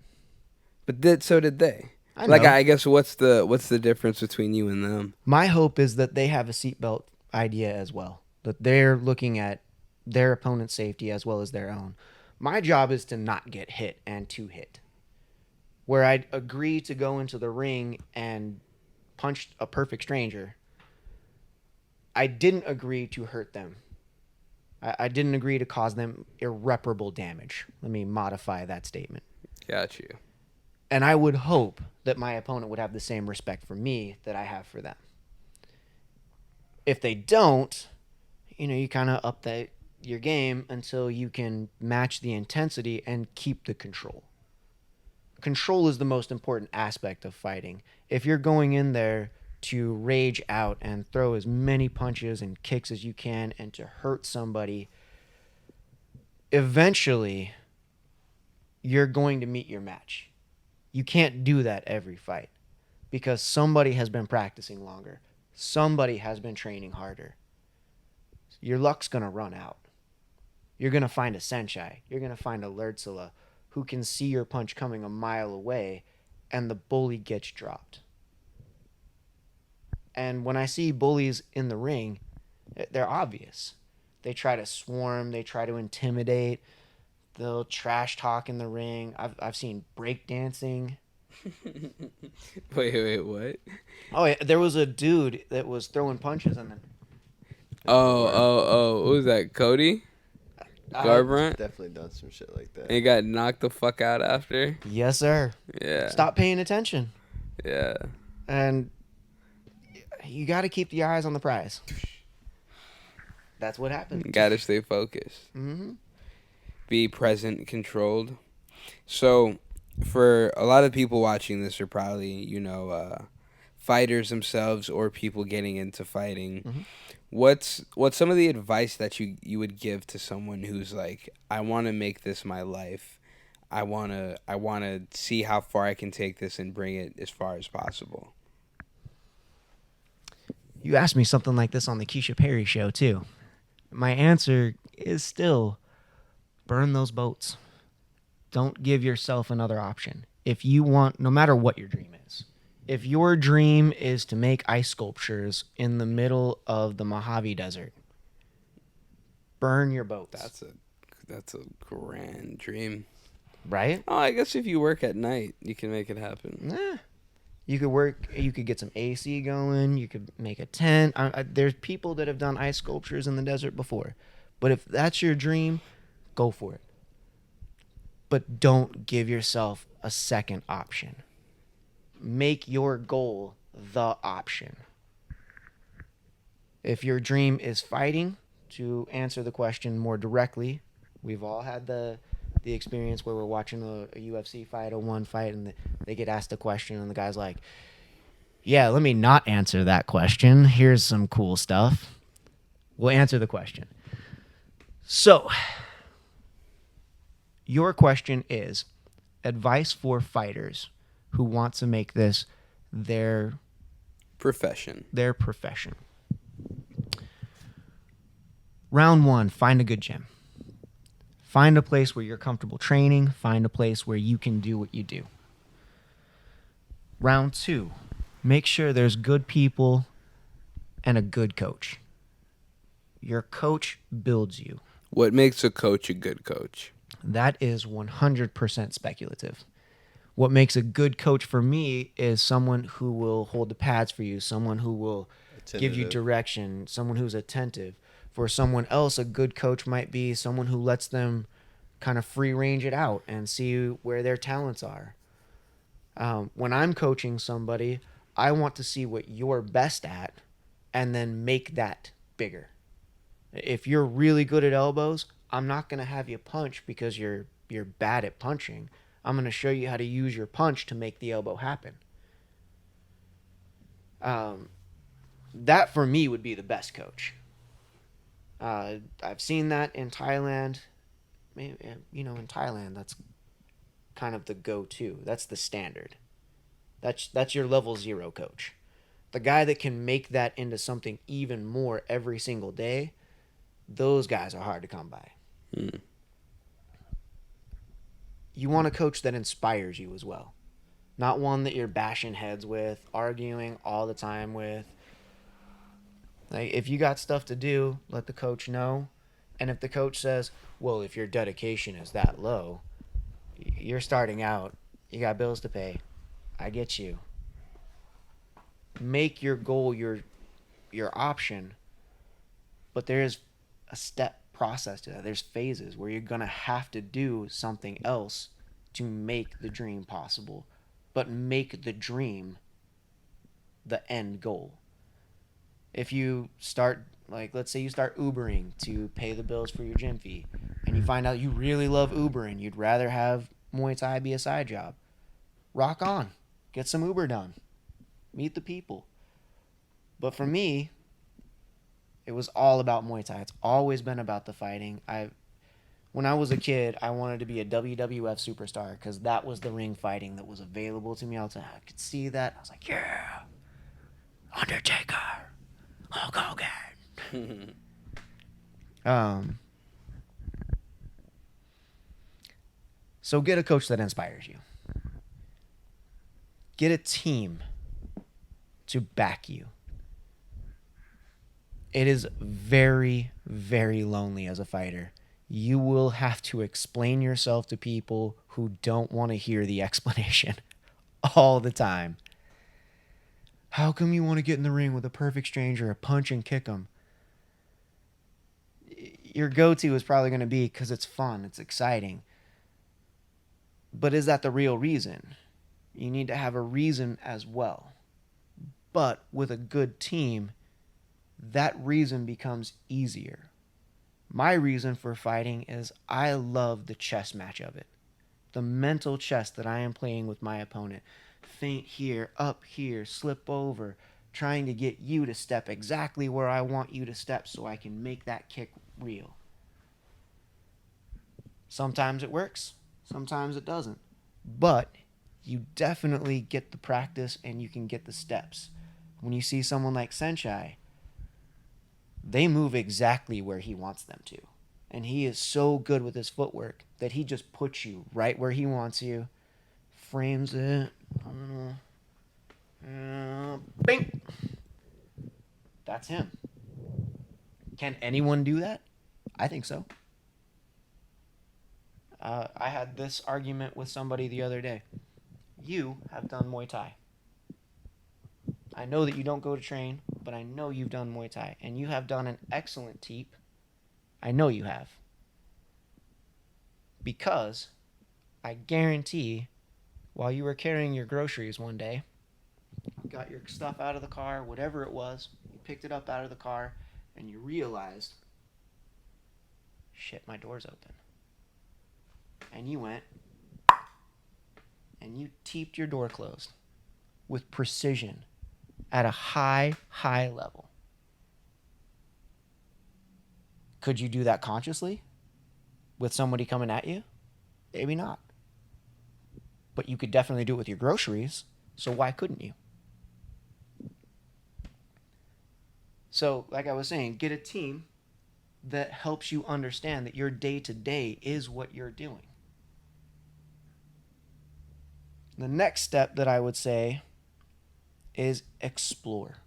But so did they. I like, know. I guess what's the difference between you and them? My hope is that they have a seatbelt idea as well, that they're looking at their opponent's safety as well as their own. My job is to not get hit and to hit. Where I'd agree to go into the ring and punch a perfect stranger, I didn't agree to hurt them. I didn't agree to cause them irreparable damage. Let me modify that statement. Got you. And I would hope that my opponent would have the same respect for me that I have for them. If they don't, you know, you kind of up your game until you can match the intensity and keep the control. Control is the most important aspect of fighting. If you're going in there to rage out and throw as many punches and kicks as you can and to hurt somebody, eventually you're going to meet your match. You can't do that every fight because somebody has been practicing longer. Somebody has been training harder. Your luck's going to run out. You're going to find a Senshai. You're going to find a Lertzela who can see your punch coming a mile away, and the bully gets dropped. And when I see bullies in the ring, they're obvious. They try to swarm. They try to intimidate. They'll trash talk in the ring. I've seen breakdancing. Wait, what? Oh, yeah, there was a dude that was throwing punches and then... Oh, what was that, Cody? Garbrandt? Definitely done some shit like that. And he got knocked the fuck out after? Yes, sir. Yeah. Stop paying attention. Yeah. And you got to keep the eyes on the prize. That's what happens. Got to stay focused. Mm-hmm. Be present, controlled. So, for a lot of people watching this are probably, you know, fighters themselves or people getting into fighting. Mm-hmm. What's some of the advice that you would give to someone who's like, I want to make this my life. I want to see how far I can take this and bring it as far as possible. You asked me something like this on the Keisha Perry show too. My answer is still burn those boats. Don't give yourself another option. If you want, no matter what your dream is, if your dream is to make ice sculptures in the middle of the Mojave Desert, burn your boats. That's a grand dream. Right? Oh, I guess if you work at night, you can make it happen. You could get some AC going, you could make a tent. There's people that have done ice sculptures in the desert before. But if that's your dream, go for it. but don't give yourself a second option. Make your goal the option. If your dream is fighting, to answer the question more directly, we've all had the experience where we're watching a UFC fight, a one fight, and they get asked a question, and the guy's like, yeah, let me not answer that question. Here's some cool stuff. We'll answer the question. So, your question is advice for fighters who want to make this their Profession. Round 1, find a good gym. Find a place where you're comfortable training. Find a place where you can do what you do. Round 2, make sure there's good people and a good coach. Your coach builds you. What makes a coach a good coach? That is 100% speculative. What makes a good coach for me is someone who will hold the pads for you, someone who will give you direction, someone who's attentive. For someone else, a good coach might be someone who lets them kind of free range it out and see where their talents are. When I'm coaching somebody, I want to see what you're best at and then make that bigger. If you're really good at elbows, I'm not going to have you punch because you're bad at punching. I'm going to show you how to use your punch to make the elbow happen. That for me would be the best coach. I've seen that in Thailand. In Thailand, that's kind of the go-to. That's the standard. That's your level 0 coach. The guy that can make that into something even more every single day, those guys are hard to come by. You want a coach that inspires you as well. Not one that you're bashing heads with, arguing all the time with. Like, if you got stuff to do, let the coach know. And if the coach says, well, if your dedication is that low, you're starting out, you got bills to pay, I get you. Make your goal your option, but there is a step process to that. There's phases where you're going to have to do something else to make the dream possible, but make the dream the end goal. If you start, let's say you start Ubering to pay the bills for your gym fee, and you find out you really love Ubering, you'd rather have Muay Thai be a side job. Rock on. Get some Uber done. Meet the people. But for me, it was all about Muay Thai. It's always been about the fighting. When I was a kid, I wanted to be a WWF superstar because that was the ring fighting that was available to me. I could see that. I was like, yeah, Undertaker. Hulk Hogan. So get a coach that inspires you. Get a team to back you. It is very, very lonely as a fighter. You will have to explain yourself to people who don't want to hear the explanation all the time. How come you want to get in the ring with a perfect stranger, punch and kick them? Your go-to is probably going to be because it's fun, it's exciting. But is that the real reason? You need to have a reason as well. But with a good team, that reason becomes easier. My reason for fighting is I love the chess match of it. The mental chess that I am playing with my opponent. Feint here, up here, slip over, trying to get you to step exactly where I want you to step so I can make that kick real. Sometimes it works, sometimes it doesn't. But you definitely get the practice and you can get the steps. When you see someone like Semaj, they move exactly where he wants them to. And he is so good with his footwork that he just puts you right where he wants you, frames it, bing! That's him. Can anyone do that? I think so. I had this argument with somebody the other day. You have done Muay Thai. I know that you don't go to train, but I know you've done Muay Thai. And you have done an excellent teep. I know you have. Because I guarantee while you were carrying your groceries one day, you got your stuff out of the car, whatever it was, you picked it up out of the car, and you realized, shit, my door's open. And you went and you teeped your door closed with precision at a high level. Could you do that consciously with somebody coming at you? Maybe not. But you could definitely do it with your groceries, so why couldn't you? So, like I was saying, get a team that helps you understand that your day-to-day is what you're doing. The next step that I would say is explore.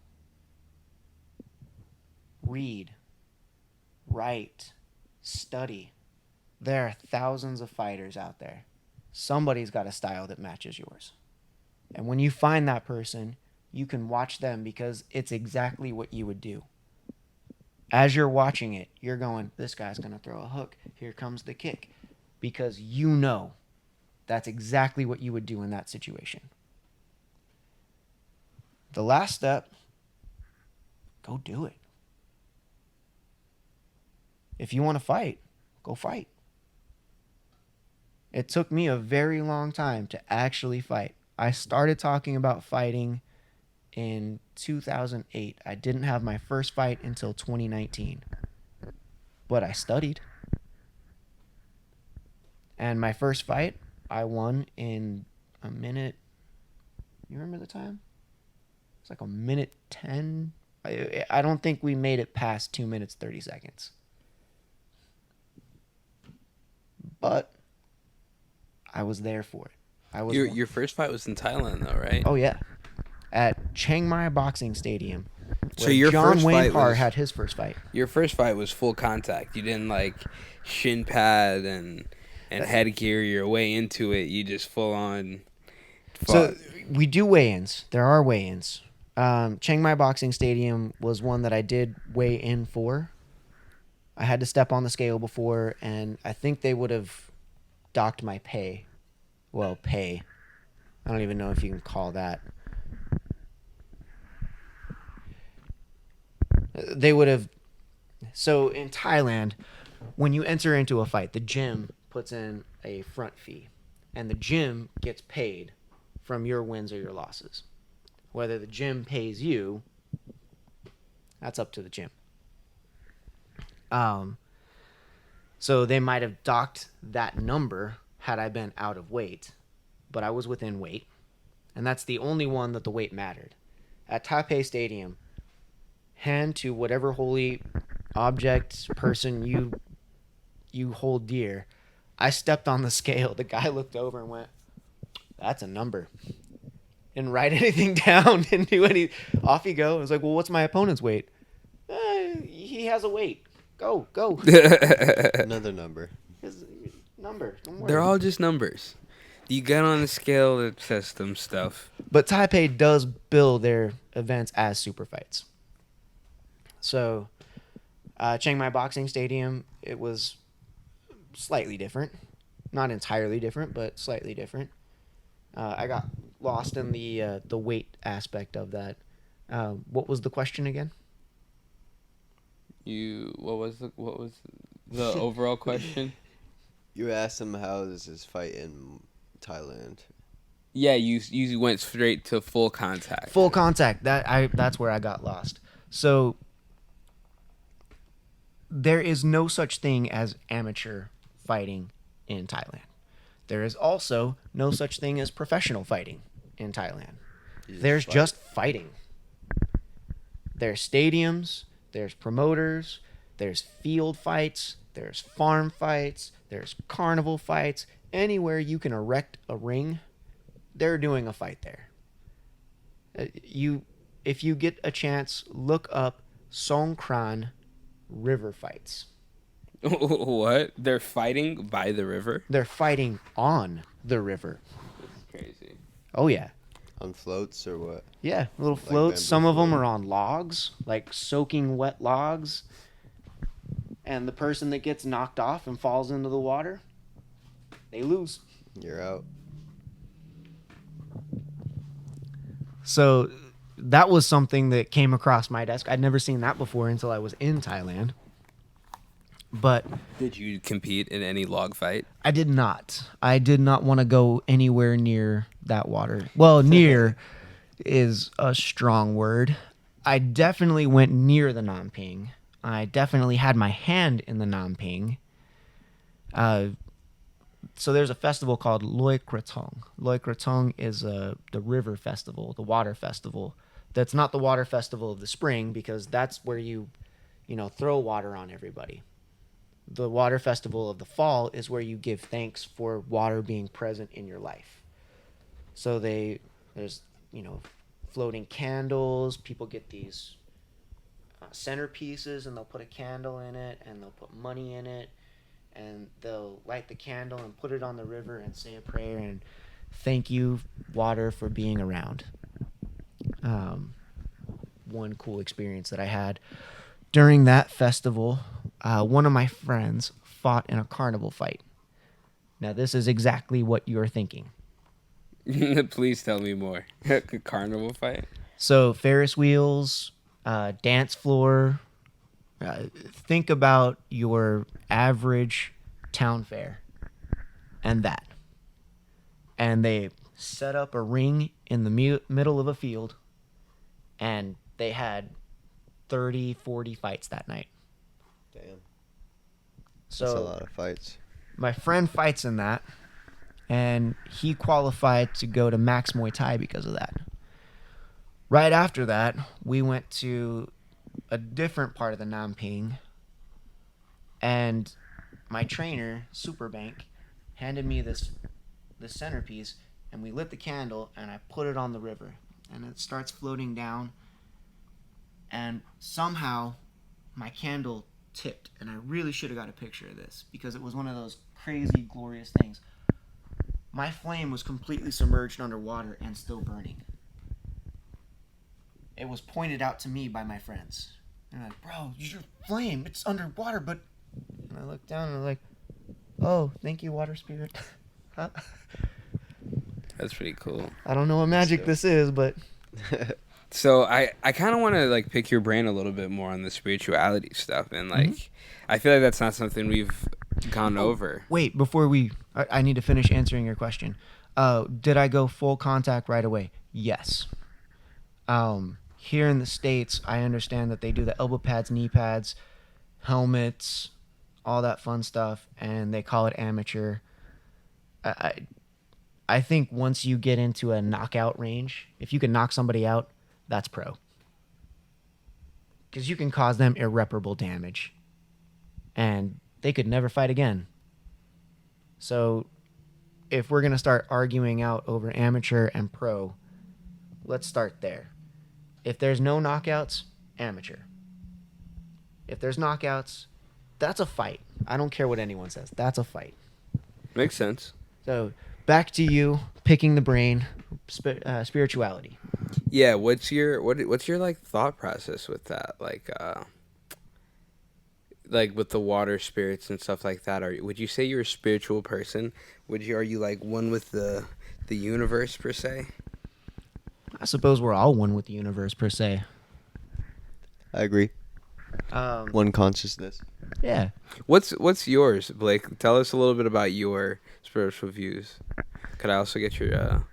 Read. Write. Study. There are thousands of fighters out there. Somebody's got a style that matches yours. And when you find that person, you can watch them because it's exactly what you would do. As you're watching it, you're going, this guy's going to throw a hook. Here comes the kick. Because you know that's exactly what you would do in that situation. The last step, go do it. If you want to fight, go fight. It took me a very long time to actually fight. I started talking about fighting in 2008. I didn't have my first fight until 2019. But I studied. And my first fight, I won in a minute. You remember the time? It's like a minute 10. I don't think we made it past 2 minutes 30 seconds. But I was there for it. Your first fight was in Thailand, though, right? Oh yeah, at Chiang Mai Boxing Stadium. So your John first Wayne fight Parr was, had his first fight. Your first fight was full contact. You didn't like shin pad and headgear your way into it. You just full on fought. So we do weigh-ins. There are weigh-ins. Chiang Mai Boxing Stadium was one that I did weigh in for. I had to step on the scale before, and I think they would have docked my pay. Well, pay. I don't even know if you can call that. They would have. So in Thailand, when you enter into a fight, the gym puts in a front fee, and the gym gets paid from your wins or your losses. Whether the gym pays you, that's up to the gym. So they might have docked that number had I been out of weight, but I was within weight, and that's the only one that the weight mattered. At Taipei Stadium, hand to whatever holy object, person you hold dear, I stepped on the scale. The guy looked over and went, "That's a number." Didn't write anything down. Didn't do any. Off you go. I was like, "Well, what's my opponent's weight?" He has a weight. Go. Another number. His number. Don't worry. They're all just numbers. You get on the scale, it says some stuff. But Taipei does bill their events as super fights. So, Chiang Mai Boxing Stadium, it was slightly different. Not entirely different, but slightly different. I got lost in the weight aspect of that. What was the question again? What was the overall question? You asked him how is his fight in Thailand. Yeah, you went straight to full contact. Full contact. That's where I got lost. So there is no such thing as amateur fighting in Thailand. There is also no such thing as professional fighting in Thailand. There's just fighting. There's stadiums, there's promoters, there's field fights, there's farm fights, there's carnival fights. Anywhere you can erect a ring, they're doing a fight there. If you get a chance, look up Songkran river fights. What? They're fighting by the river? They're fighting on the river. That's crazy. Oh, yeah. On floats or what? Yeah, little floats. Some of them are on logs, like soaking wet logs. And the person that gets knocked off and falls into the water, they lose. You're out. So that was something that came across my desk. I'd never seen that before until I was in Thailand. But Did you compete in any log fight? I did not. I did not want to go anywhere near that water. Well, near is a strong word. I definitely went near the Nam Ping. I definitely had my hand in the Nam Ping. So there's a festival called Loy Krathong. Loy Krathong is the river festival, the water festival. That's not the water festival of the spring, because that's where you throw water on everybody. The water festival of the fall is where you give thanks for water being present in your life. So there's floating candles. People get these centerpieces, and they'll put a candle in it, and they'll put money in it, and they'll light the candle and put it on the river and say a prayer and thank you, water, for being around. One cool experience that I had during that festival, one of my friends fought in a carnival fight. Now, this is exactly what you're thinking. Please tell me more. Carnival fight? So, Ferris wheels, dance floor. Think about your average town fair and that. And they set up a ring in the middle of a field, and they had 30, 40 fights that night. Damn. So That's a lot of fights. My friend fights in that, and he qualified to go to Max Muay Thai because of that. Right after that, we went to a different part of the Nam Ping, and my trainer, Superbank, handed me this centerpiece, and we lit the candle, and I put it on the river, and it starts floating down, and somehow my candle tipped, and I really should have got a picture of this, because it was one of those crazy, glorious things. My flame was completely submerged underwater and still burning. It was pointed out to me by my friends. And I'm like, bro, your flame, it's underwater, but... And I looked down and I'm like, oh, thank you, water spirit. That's pretty cool. I don't know what magic this is, but... So I kind of want to like pick your brain a little bit more on the spirituality stuff, and like I feel like that's not something we've gone over. Wait, before I need to finish answering your question. Did I go full contact right away? Yes. Here in the States, I understand that they do the elbow pads, knee pads, helmets, all that fun stuff, and they call it amateur. I think once you get into a knockout range, if you can knock somebody out, that's pro. Because you can cause them irreparable damage. And they could never fight again. So if we're going to start arguing out over amateur and pro, let's start there. If there's no knockouts, amateur. If there's knockouts, that's a fight. I don't care what anyone says. That's a fight. Makes sense. So back to you, picking the brain, spirituality. Yeah, what's your like thought process with that? Like with the water spirits and stuff like that. Would you say you're a spiritual person? Are you like one with the universe per se? I suppose we're all one with the universe per se. I agree. One consciousness. Yeah. What's yours, Blake? Tell us a little bit about your spiritual views. Could I also get your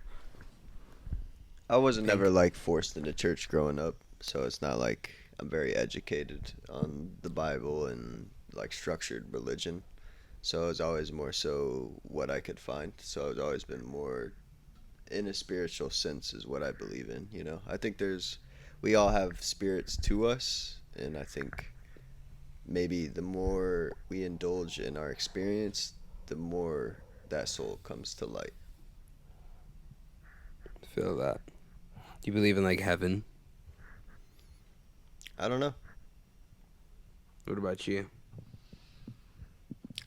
I wasn't never like forced into church growing up, so it's not like I'm very educated on the Bible and like structured religion. So it was always more so what I could find. So it's always been more in a spiritual sense is what I believe in, you know. I think we all have spirits to us, and I think maybe the more we indulge in our experience, the more that soul comes to light. feel that? Do you believe in like heaven? I don't know. What about you?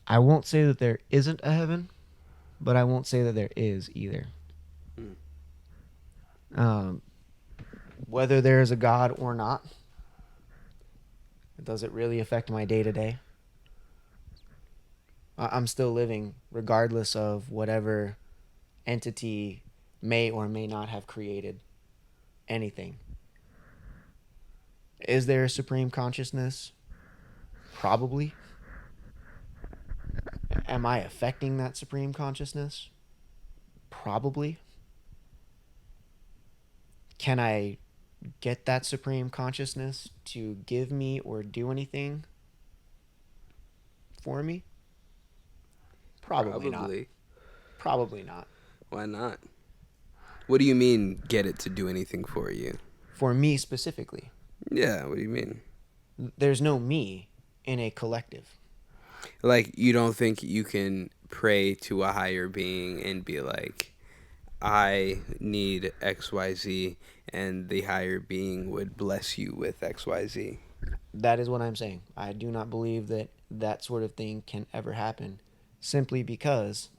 I won't say that there isn't a heaven, but I won't say that there is either. Whether there is a God or not, does it really affect my day-to-day? I'm still living regardless of whatever entity may or may not have created anything. Is there a supreme consciousness? Probably. Am I affecting that supreme consciousness? Probably. Can I get that supreme consciousness to give me or do anything for me? Probably not. Probably not. Why not? What do you mean, get it to do anything for you? For me specifically. Yeah, what do you mean? There's no me in a collective. Like, you don't think you can pray to a higher being and be like, I need XYZ, and the higher being would bless you with XYZ? That is what I'm saying. I do not believe that that sort of thing can ever happen, simply because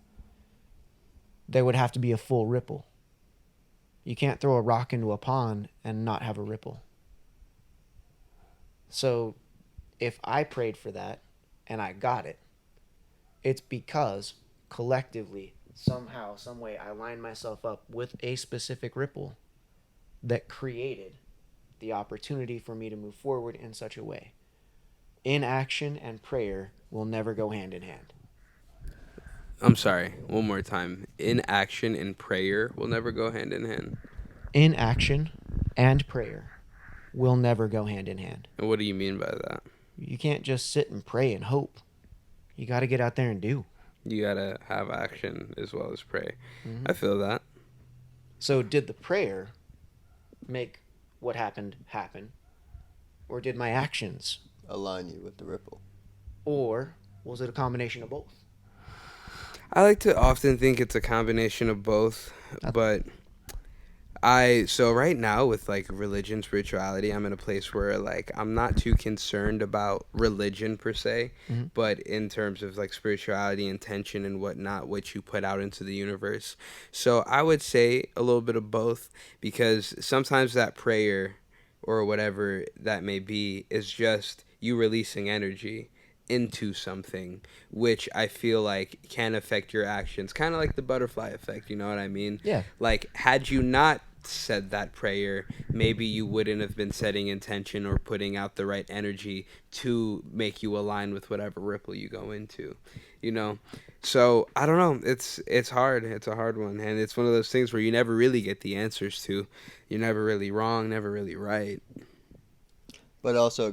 there would have to be a full ripple. You can't throw a rock into a pond and not have a ripple. So if I prayed for that and I got it, it's because collectively, somehow, some way, I lined myself up with a specific ripple that created the opportunity for me to move forward in such a way. Inaction and prayer will never go hand in hand. I'm sorry, one more time. Inaction and prayer will never go hand in hand. Inaction and prayer will never go hand in hand. And what do you mean by that? You can't just sit and pray and hope. You got to get out there and do. You gotta have action as well as pray. Mm-hmm. I feel that. So did the prayer make what happened happen? Or did my actions align you with the ripple? Or was it a combination of both? I like to often think it's a combination of both, but so right now with like religion, spirituality, I'm in a place where like I'm not too concerned about religion per se, Mm-hmm. but in terms of like spirituality, intention and whatnot, what you put out into the universe. So I would say a little bit of both, because sometimes that prayer or whatever that may be is just you releasing energy into something, which I feel like can affect your actions, kind of like the butterfly effect, you know what I mean? Yeah. Like, had you not said that prayer, maybe you wouldn't have been setting intention or putting out the right energy to make you align with whatever ripple you go into, you know? So I don't know, it's hard. It's a hard one, and it's one of those things where you never really get the answers to. You're never really wrong, never really right. But also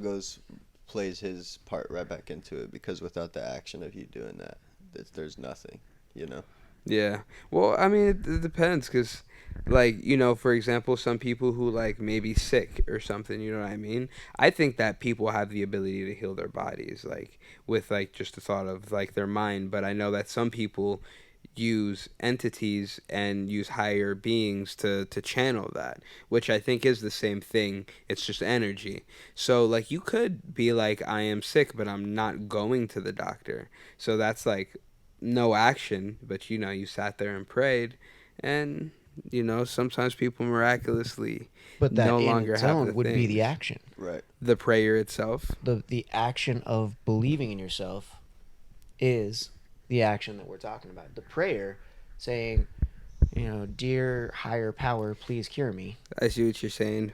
plays his part right back into it, because without the action of you doing that, there's nothing, you know? Yeah. Well, I mean, it depends, because, like, you know, for example, some people who, like, may be sick or something, you know what I mean? I think that people have the ability to heal their bodies, like, with, like, just the thought of, like, their mind. But I know that some people use entities and use higher beings to channel that, which I think is the same thing. It's just energy. So, like, you could be like, I am sick, but I'm not going to the doctor. So that's, like, no action, but you know, you sat there and prayed, and you know, sometimes people miraculously But that no in longer its have own the would be the things. action. Right. The prayer itself. The action of believing in yourself is the action that we're talking about. The prayer saying, you know, dear higher power, please cure me. I see what you're saying.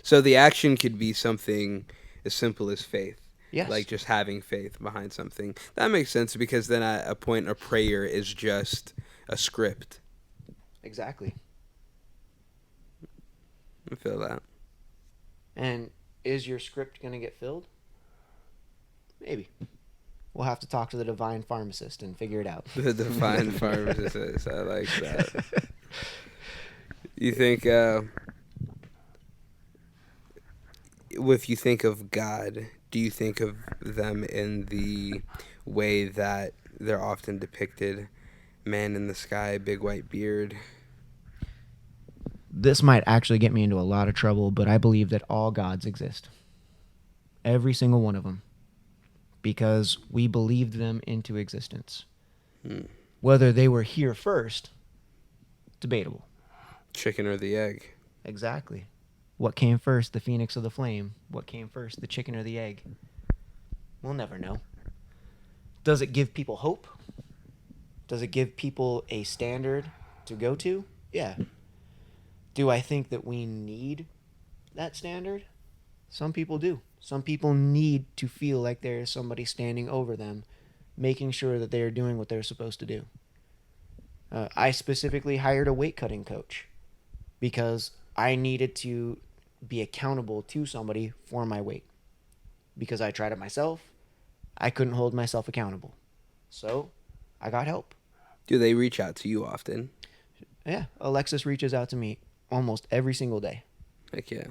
So the action could be something as simple as faith. Yes. Like just having faith behind something. That makes sense, because then at a point a prayer is just a script. Exactly. I feel that. And is your script going to get filled? Maybe. We'll have to talk to the divine pharmacist and figure it out. The divine pharmacist. I like that. You think, if you think of God, do you think of them in the way that they're often depicted? Man in the sky, big white beard. This might actually get me into a lot of trouble, but I believe that all gods exist. Every single one of them. Because we believed them into existence. Whether they were here first, debatable. Chicken or the egg? Exactly. What came first, the phoenix or the flame? What came first, the chicken or the egg? We'll never know. Does it give people hope? Does it give people a standard to go to? Yeah. Do I think that we need that standard? Some people do. Some people need to feel like there is somebody standing over them, making sure that they are doing what they're supposed to do. I specifically hired a weight cutting coach because I needed to be accountable to somebody for my weight. Because I tried it myself, I couldn't hold myself accountable. So I got help. Do they reach out to you often? Yeah, Alexis reaches out to me almost every single day. Heck yeah.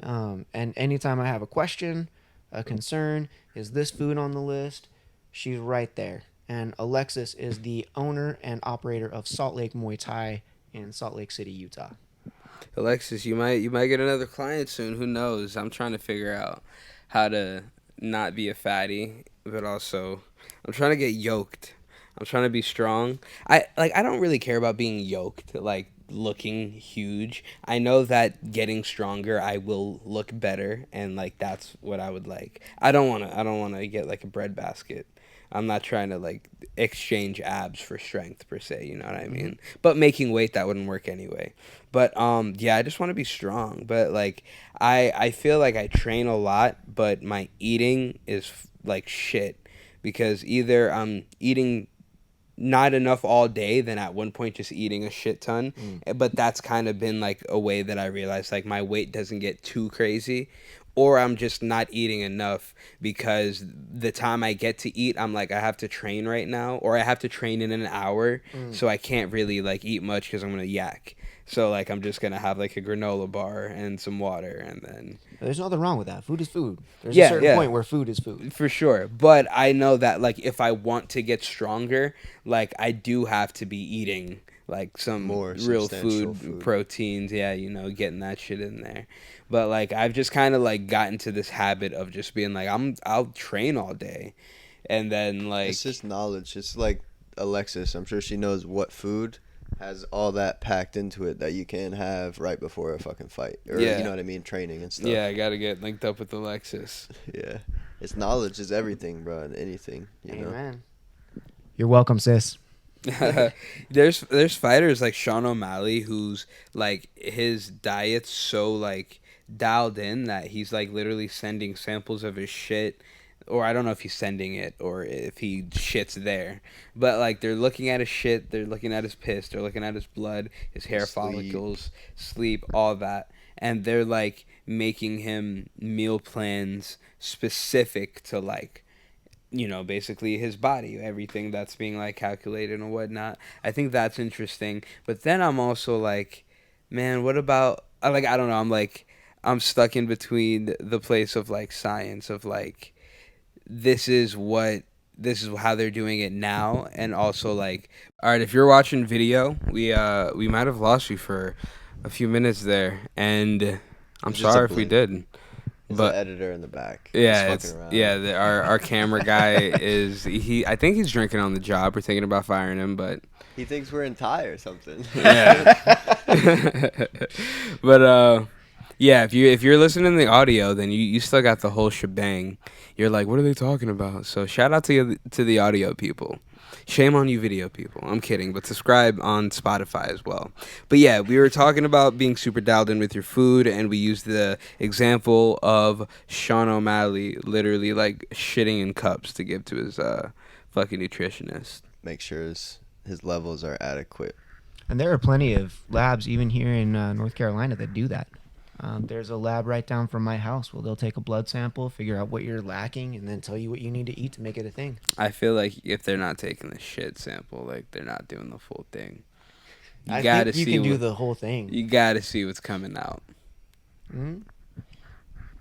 And anytime I have a question, a concern, is this food on the list? She's right there. And Alexis is the owner and operator of Salt Lake Muay Thai in Salt Lake City, Utah. Alexis, you might get another client soon. Who knows? I'm trying to figure out how to not be a fatty, but also I'm trying to get yoked. I'm trying to be strong. I don't really care about being yoked, like looking huge. I know that getting stronger I will look better, and like that's what I would like. I don't want to get like a breadbasket. I'm not trying to like exchange abs for strength per se, you know what I mean? But making weight, that wouldn't work anyway. But yeah, I just want to be strong. But like I feel like I train a lot, but my eating is like shit, because either I'm eating not enough all day, then at one point just eating a shit ton. But that's kind of been like a way that I realized like my weight doesn't get too crazy, or I'm just not eating enough because the time I get to eat, I'm like, I have to train right now, or I have to train in an hour, so I can't really like eat much because I'm gonna yak. So like I'm just gonna have like a granola bar and some water, and then There's nothing wrong with that. Food is food. There's a certain point where food is food. for sure. But I know that like if I want to get stronger, like I do have to be eating like some More real substantial food, food. proteins, yeah, you know, getting that shit in there. But like I've just kind of like gotten to this habit of just being like I'll train all day, and then like It's just knowledge. It's like Alexis. I'm sure she knows what food has all that packed into it that you can have right before a fucking fight. Or, Yeah. you know what I mean? Training and stuff. yeah, I gotta get linked up with Alexis. Yeah. It's knowledge is everything, bro, and anything, you know? Amen. You're welcome, sis. There's fighters like Sean O'Malley who's like his diet's so like dialed in that he's like literally sending samples of his shit, or I don't know if he's sending it or if he shits there, but like they're looking at his shit, they're looking at his piss, they're looking at his blood, his hair follicles, sleep, all that, and they're like making him meal plans specific to like, you know, basically his body, everything that's being like calculated and whatnot. I think that's interesting. But then I'm also like, man, what about like I don't know. I'm like I'm stuck in between the place of like science of like this is how they're doing it now, and also like, all right, if you're watching video, we might have lost you for a few minutes there, and I'm It's just sorry a if we blink. did. There's But an editor in the back. yeah, Just it's fucking around. our camera guy is I think he's drinking on the job. We're thinking about firing him, but He thinks we're in Thai or something. yeah. But yeah, if you're listening to the audio, then you still got the whole shebang. You're like, what are they talking about? So shout out to the audio people. Shame on you, video people. I'm kidding, but subscribe on Spotify as well. But yeah, we were talking about being super dialed in with your food, and we used the example of Sean O'Malley literally like shitting in cups to give to his fucking nutritionist. Make sure his levels are adequate. And there are plenty of labs, even here in North Carolina, that do that. There's a lab right down from my house where they'll take a blood sample, figure out what you're lacking, and then tell you what you need to eat to make it a thing. I feel like if they're not taking the shit sample, like they're not doing the full thing. I think you can do the whole thing. You gotta see what's coming out. Mm-hmm.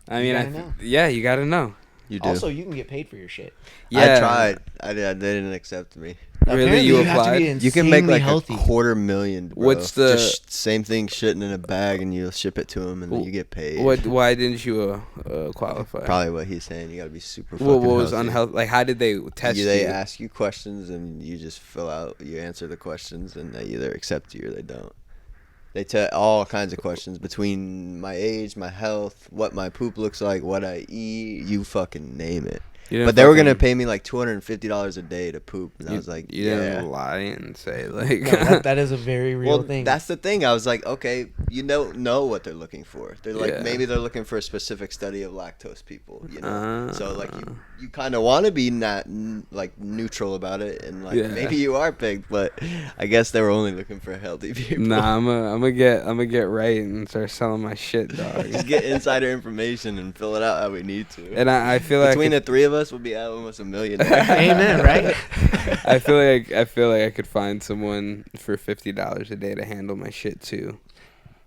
I mean, gotta know. yeah, you gotta know. You do. Also, you can get paid for your shit. Yeah, I tried. They didn't accept me. Really, Apparently, you have to applied? be You can make insanely like healthy. $250,000, bro. What's the- Just same thing, shitting in a bag, and you ship it to him, and then you get paid. Why didn't you qualify? Probably what he's saying. You gotta be super. What fucking was healthy. unhealthy? Like, how did they test you? They ask you questions, and you just fill out. You answer the questions, and they either accept you or they don't. They tell all kinds of questions between my age, my health, what my poop looks like, what I eat. You fucking name it. You didn't But they were gonna fucking- pay me like $250 a day to poop, and I was like, you yeah. didn't lie and say like. No, that is a very real Well, thing. that's the thing. I was like, okay, you don't know what they're looking for. They're like, Yeah. maybe they're looking for a specific study of lactose people, you know. So like, Ah. you kind of want to be not like neutral about it, and like Yeah. maybe you are pig, but I guess they were only looking for healthy people. Nah, I'm gonna get right and start selling my shit, dog. Just get insider information and fill it out how we need to. And I feel like Between the three of us, we'll be almost a millionaire. Amen, right? I feel like I could find someone for $50 a day to handle my shit too.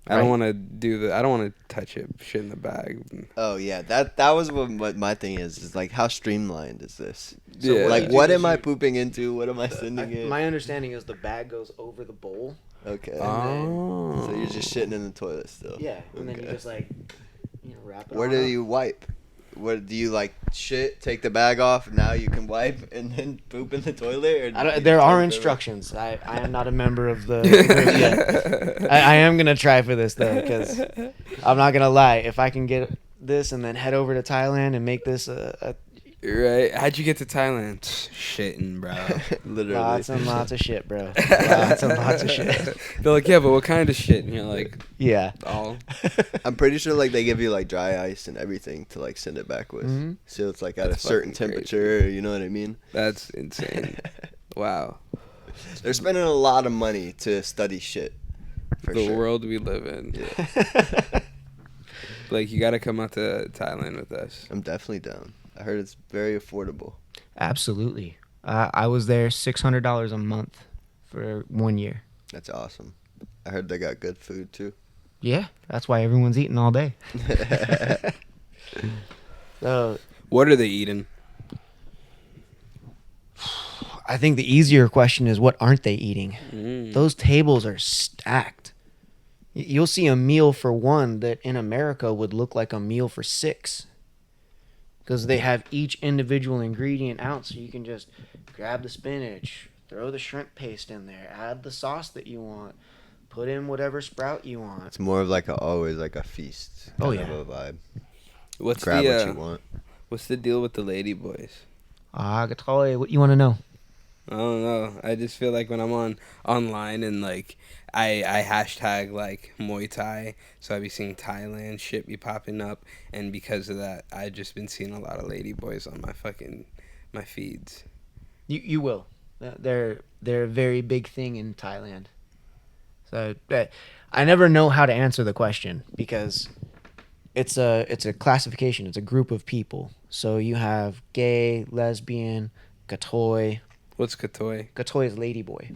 I don't Right. want to do the. I don't want to touch it. Shit in the bag. Oh yeah, that was what my thing is like how streamlined is this? So Yeah. Like you do what is am I you- pooping into? What am I sending in? My understanding is the bag goes over the bowl. Okay. Oh. So you're just shitting in the toilet still. Yeah, and then you Okay. just like, wrap it. Where on do up. you wipe? What do you like? Shit, take the bag off. Now you can wipe and then poop in the toilet. Or I do don't, you there are turn it instructions. I am not a member of the group yet. I am gonna try for this though, because I'm not gonna lie. If I can get this and then head over to Thailand and make this a Right? How'd you get to Thailand? Shitting, bro. Literally. lots and lots of shit, bro. Lots and lots of shit. They're like, yeah, but what kind of shit? And you're like, Yeah. all. I'm pretty sure like they give you like dry ice and everything to like send it back with. Mhm. So it's like at That's a certain fucking crazy. temperature. You know what I mean? That's insane. Wow. They're spending a lot of money to study shit. For The sure. world we live in. Yeah. Like, you got to come out to Thailand with us. I'm definitely down. I heard it's very affordable. Absolutely. I was there $600 a month for 1 year. That's awesome. I heard they got good food too. Yeah, that's why everyone's eating all day. So What are they eating? I think the easier question is, what aren't they eating? Mm. Those tables are stacked. You'll see a meal for one that in America would look like a meal for six. Because they have each individual ingredient out, so you can just grab the spinach, throw the shrimp paste in there, add the sauce that you want, put in whatever sprout you want. It's more of like always like a feast. Oh, Kind yeah. of a vibe. What's Grab the what you want. what's the deal with the lady boys? Gatoy, what you want to know? I don't know. I just feel like when I'm online and like I hashtag like Muay Thai, so I be seeing Thailand shit be popping up, and because of that, I just been seeing a lot of lady boys on my feeds. You will. They're a very big thing in Thailand. So I never know how to answer the question because it's a classification. It's a group of people. So you have gay, lesbian, gatoy. What's Katoy? Gatoy is ladyboy.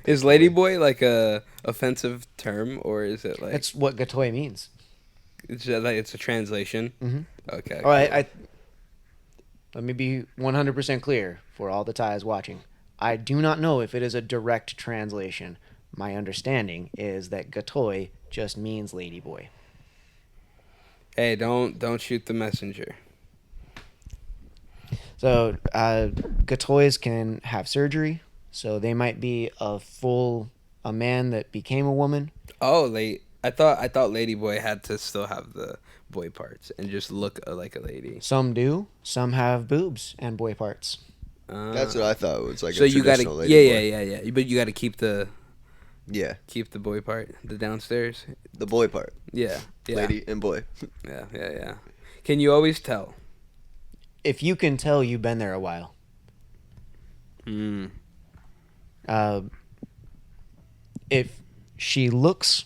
Is ladyboy like a offensive term, or is it like That's what gatoy means. it's just like it's a translation? Mm-hmm. Okay. Oh, I let me be 100% clear for all the Thais watching. I do not know if it is a direct translation. My understanding is that gatoy just means ladyboy. Hey, don't shoot the messenger. So gatoys can have surgery. So they might be a man that became a woman. Oh, I thought ladyboy had to still have the boy parts and just look like a lady. Some do. Some have boobs and boy parts. That's what I thought. It was like so a you gotta traditional lady boy. yeah. But you gotta keep the Yeah, boy part, the downstairs. the boy part. Yeah. Lady and boy. Yeah. Can you always tell? If you can tell, you've been there a while. Mm. If she looks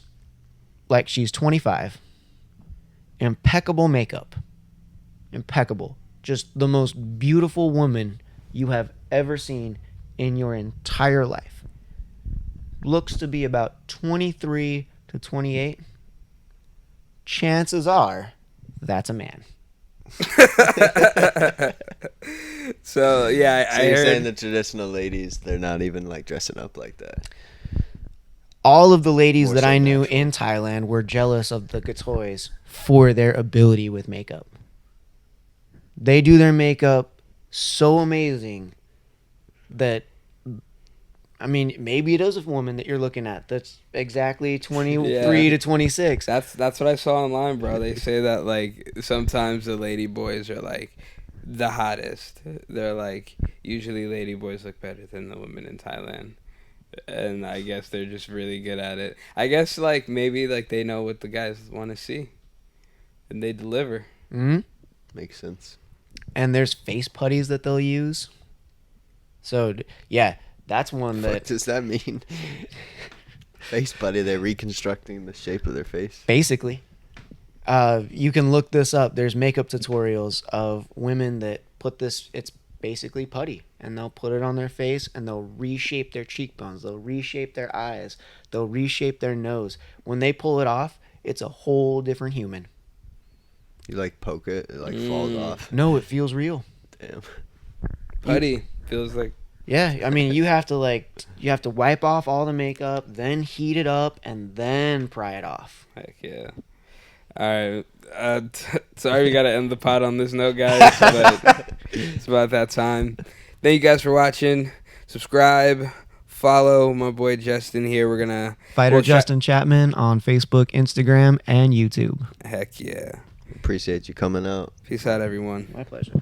like she's 25, impeccable makeup, impeccable, just the most beautiful woman you have ever seen in your entire life, looks to be about 23 to 28, chances are that's a man. So yeah, So I you're heard. saying the traditional ladies, they're not even like dressing up like that. All of the ladies More that so I knew natural. in Thailand were jealous of the Gatoys for their ability with makeup. They do their makeup so amazing that, I mean, maybe it is a woman that you're looking at that's exactly 23 Yeah. to 26. That's what I saw online, bro. They say that like sometimes the lady boys are like the hottest. They're like, usually lady boys look better than the women in Thailand. And I guess they're just really good at it. I guess like maybe like they know what the guys want to see, and they deliver. Hmm. Makes sense. And there's face putties that they'll use. So yeah, that's one What that does that mean? Face buddy, they're reconstructing the shape of their face. basically, you can look this up. There's makeup tutorials of women that put this. It's basically putty, and they'll put it on their face, and they'll reshape their cheekbones. They'll reshape their eyes. They'll reshape their nose. When they pull it off, it's a whole different human. You like poke it falls off. No, it feels real. Damn. Putty feels like Yeah, I mean, you have to wipe off all the makeup, then heat it up, and then pry it off. heck yeah. All right. Sorry we got to end the pod on this note, guys, but it's about that time. Thank you guys for watching. Subscribe, follow my boy Justin here. We're going to... Fighter Justin Chapman on Facebook, Instagram, and YouTube. Heck yeah. Appreciate you coming out. Peace out, everyone. My pleasure.